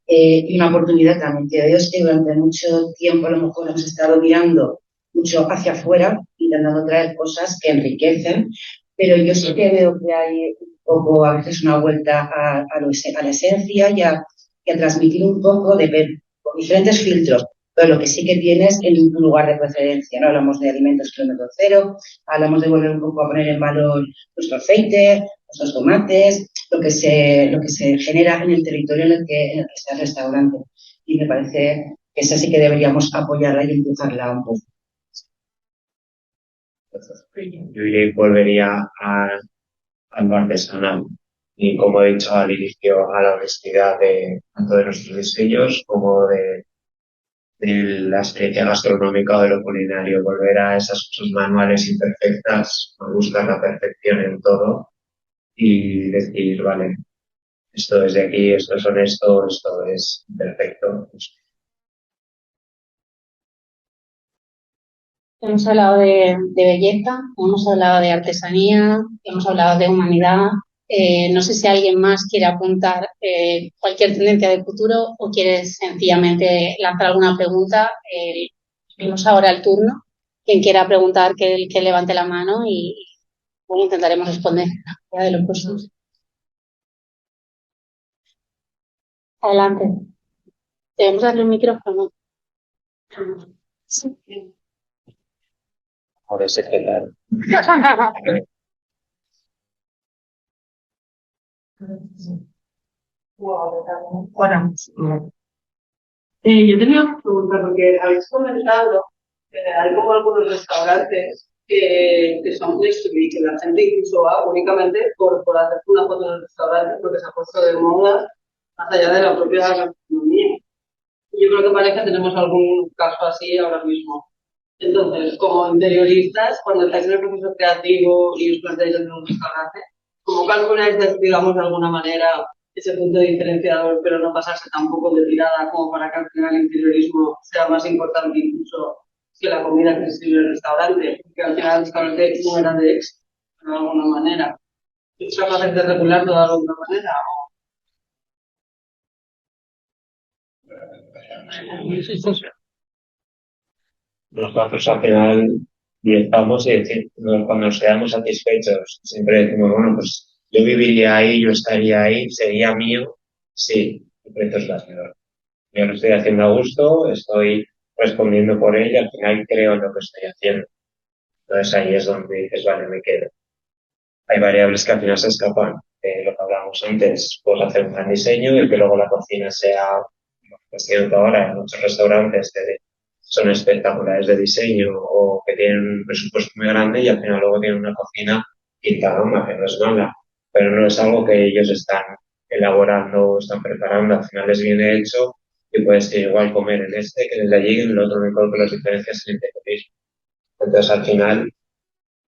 y una oportunidad también que veo es que durante mucho tiempo a lo mejor hemos estado mirando mucho hacia afuera, intentando traer cosas que enriquecen, pero yo sí que veo que hay un poco a veces una vuelta a la esencia y a transmitir un poco de ver con diferentes filtros. Pero lo que sí que tienes en tu lugar de preferencia, ¿no? Hablamos de alimentos kilómetro cero, hablamos de volver un poco a poner en valor nuestro aceite, nuestros tomates, lo que se genera en el territorio en el que está el restaurante. Y me parece que esa sí que deberíamos apoyarla y impulsarla un poco. Yo volvería a lo artesanal y, como he dicho al inicio, a la honestidad de tanto de nuestros diseños como de la experiencia gastronómica o de lo culinario, volver a esas cosas manuales imperfectas, a buscar la perfección en todo y decir, vale, esto es de aquí, esto es honesto, esto es perfecto. Hemos hablado de belleza, hemos hablado de artesanía, hemos hablado de humanidad. No sé si alguien más quiere apuntar cualquier tendencia de futuro o quiere sencillamente lanzar alguna pregunta. Tenemos ahora el turno. Quien quiera preguntar, que levante la mano y bueno, intentaremos responder a de los próximos. Adelante. Debemos darle un micrófono. Sí. Ahora sé que claro. Bueno, yo tenía una pregunta porque habéis comentado que hay como algunos restaurantes que son flexibles y que la gente incluso va únicamente por hacer una foto en el restaurante porque se ha puesto de moda más allá de la propia gastronomía. Y yo creo que parece que tenemos algún caso así ahora mismo. Entonces, como interioristas, cuando estáis en el proceso creativo y os planteáis en un restaurante, ¿cómo calculáis, digamos, de alguna manera ese punto diferenciador, pero no pasarse tampoco de tirada como para que al final el interiorismo sea más importante incluso que la comida que se sirve en el restaurante? Porque al final el restaurante no era de éxito, de alguna manera. ¿Es capaz de regularlo de alguna manera? Nosotros al final estamos y decir, cuando nos quedamos satisfechos, siempre decimos, bueno, pues yo viviría ahí, yo estaría ahí, sería mío, sí, el precio es bastante. Yo lo estoy haciendo a gusto, estoy respondiendo por ello, al final creo en lo que estoy haciendo. Entonces ahí es donde dices, vale, me quedo. Hay variables que al final se escapan de lo que hablábamos antes. Puedes hacer un gran diseño y que luego la cocina sea, lo que estoy ahora en muchos restaurantes que son espectaculares de diseño o que tienen un presupuesto muy grande y al final luego tienen una cocina quinta gama, que no es mala, pero no es algo que ellos están elaborando o están preparando. Al final les viene hecho y puedes igual comer en este que en el de allí, en el otro, me que las diferencias en el interiorismo. Entonces al final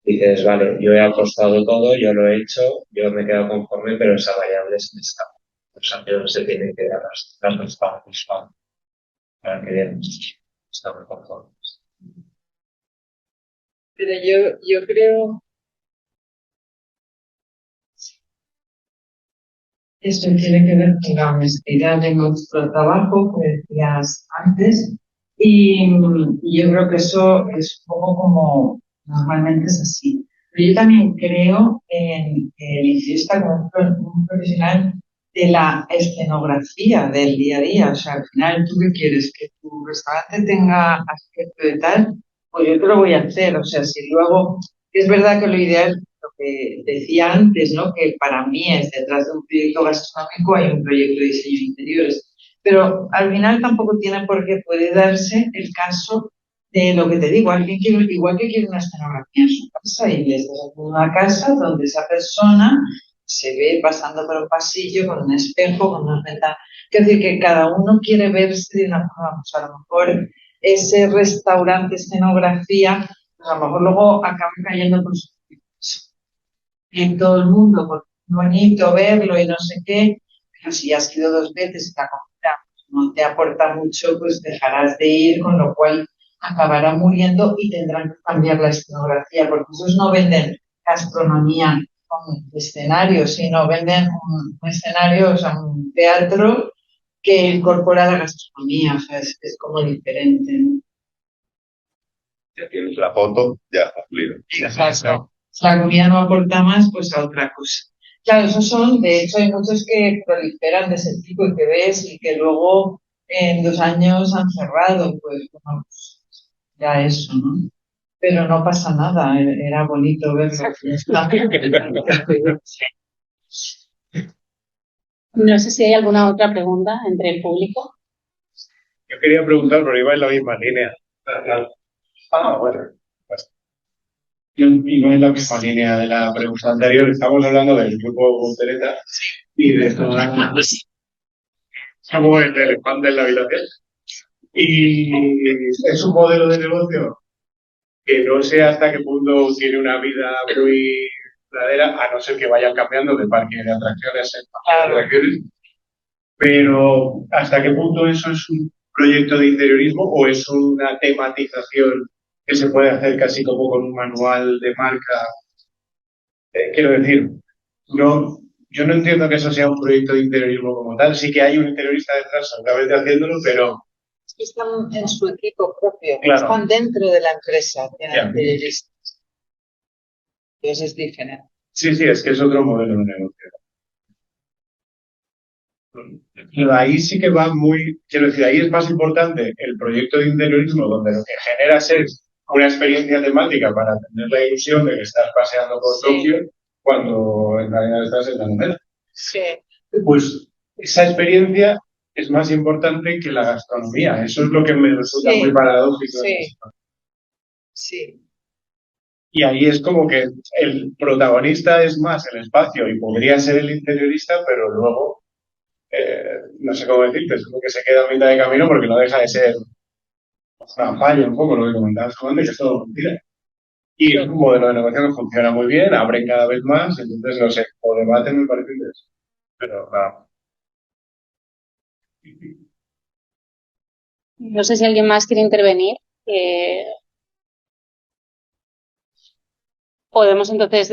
dices, vale, yo he apostado todo, yo lo he hecho, yo me he quedado conforme, pero esa variable se me escapa. O sea, que no se tienen que dar las dos partes para que estamos conformes. Pero yo creo que esto tiene que ver con la honestidad de nuestro trabajo, como decías antes, y yo creo que eso es un poco como normalmente es así. Pero yo también creo en el inicialista como un profesional de la escenografía del día a día. O sea, al final, ¿tú qué quieres? ¿Que tu restaurante tenga aspecto de tal? Pues yo te lo voy a hacer. O sea, si luego, es verdad que lo ideal, lo que decía antes, ¿no? Que para mí es detrás de un proyecto gastronómico hay un proyecto de diseño de interiores. Pero al final tampoco tiene por qué puede darse el caso de lo que te digo, alguien quiere, igual que quiere una escenografía en su casa y les das una casa donde esa persona se ve pasando por un pasillo con un espejo, con una ventana. Es decir, que cada uno quiere verse de una forma, pues a lo mejor ese restaurante, escenografía, pues a lo mejor luego acaba cayendo por su en todo el mundo, porque es bonito verlo y no sé qué, pero si has ido 2 veces y la comida no te aporta mucho, pues dejarás de ir, con lo cual acabará muriendo y tendrán que cambiar la escenografía, porque esos no venden gastronomía con escenarios, sino venden un escenario, o sea, un teatro que incorpora la gastronomía, o sea, es como diferente, ¿no? Ya tienes la foto, ya está fluido. Exacto. Si la comida no aporta más, pues a otra cosa. Claro, esos son, de hecho, hay muchos que proliferan de ese tipo y que ves y que luego en 2 años han cerrado, pues bueno, pues, ya eso, ¿no? Pero no pasa nada, era bonito verlo. Ya está. No sé si hay alguna otra pregunta entre el público. Yo quería preguntar, pero iba en la misma línea. Bueno. Pues, yo iba en la misma línea de la pregunta anterior. Estamos hablando del grupo Voltereta y de como el elefante en la habitación. Y es un modelo de negocio que no sé hasta qué punto tiene una vida muy duradera, a no ser que vayan cambiando de parque de atracciones en parque de atracciones. Pero ¿hasta qué punto eso es un proyecto de interiorismo o es una tematización que se puede hacer casi como con un manual de marca? Quiero decir, no, yo no entiendo que eso sea un proyecto de interiorismo como tal. Sí que hay un interiorista detrás seguramente haciéndolo, pero Están en su equipo propio, claro. están dentro de la empresa, tienen Ya. periodistas. Entonces es diferente. Sí, sí, es que es otro modelo de negocio. Pero ahí sí que va muy, quiero decir, ahí es más importante el proyecto de interiorismo, donde lo que genera es una experiencia temática para tener la ilusión de que estás paseando por Tokio cuando en realidad estás en la novela. Sí. Pues esa experiencia es más importante que la gastronomía. Eso es lo que me resulta muy paradójico. Sí. Sí. Y ahí es como que el protagonista es más el espacio y podría ser el interiorista, pero luego no sé cómo decirte, es como que se queda a mitad de camino porque no deja de ser una falla un poco lo que comentabas antes, que es todo mentira. Y es un modelo de negocio que funciona muy bien, abren cada vez más, entonces no sé, o debate me parece interesante. Pero claro. No sé si alguien más quiere intervenir. Podemos entonces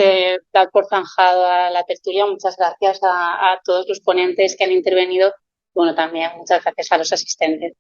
dar por zanjado a la tertulia. Muchas gracias a todos los ponentes que han intervenido. Bueno, también muchas gracias a los asistentes.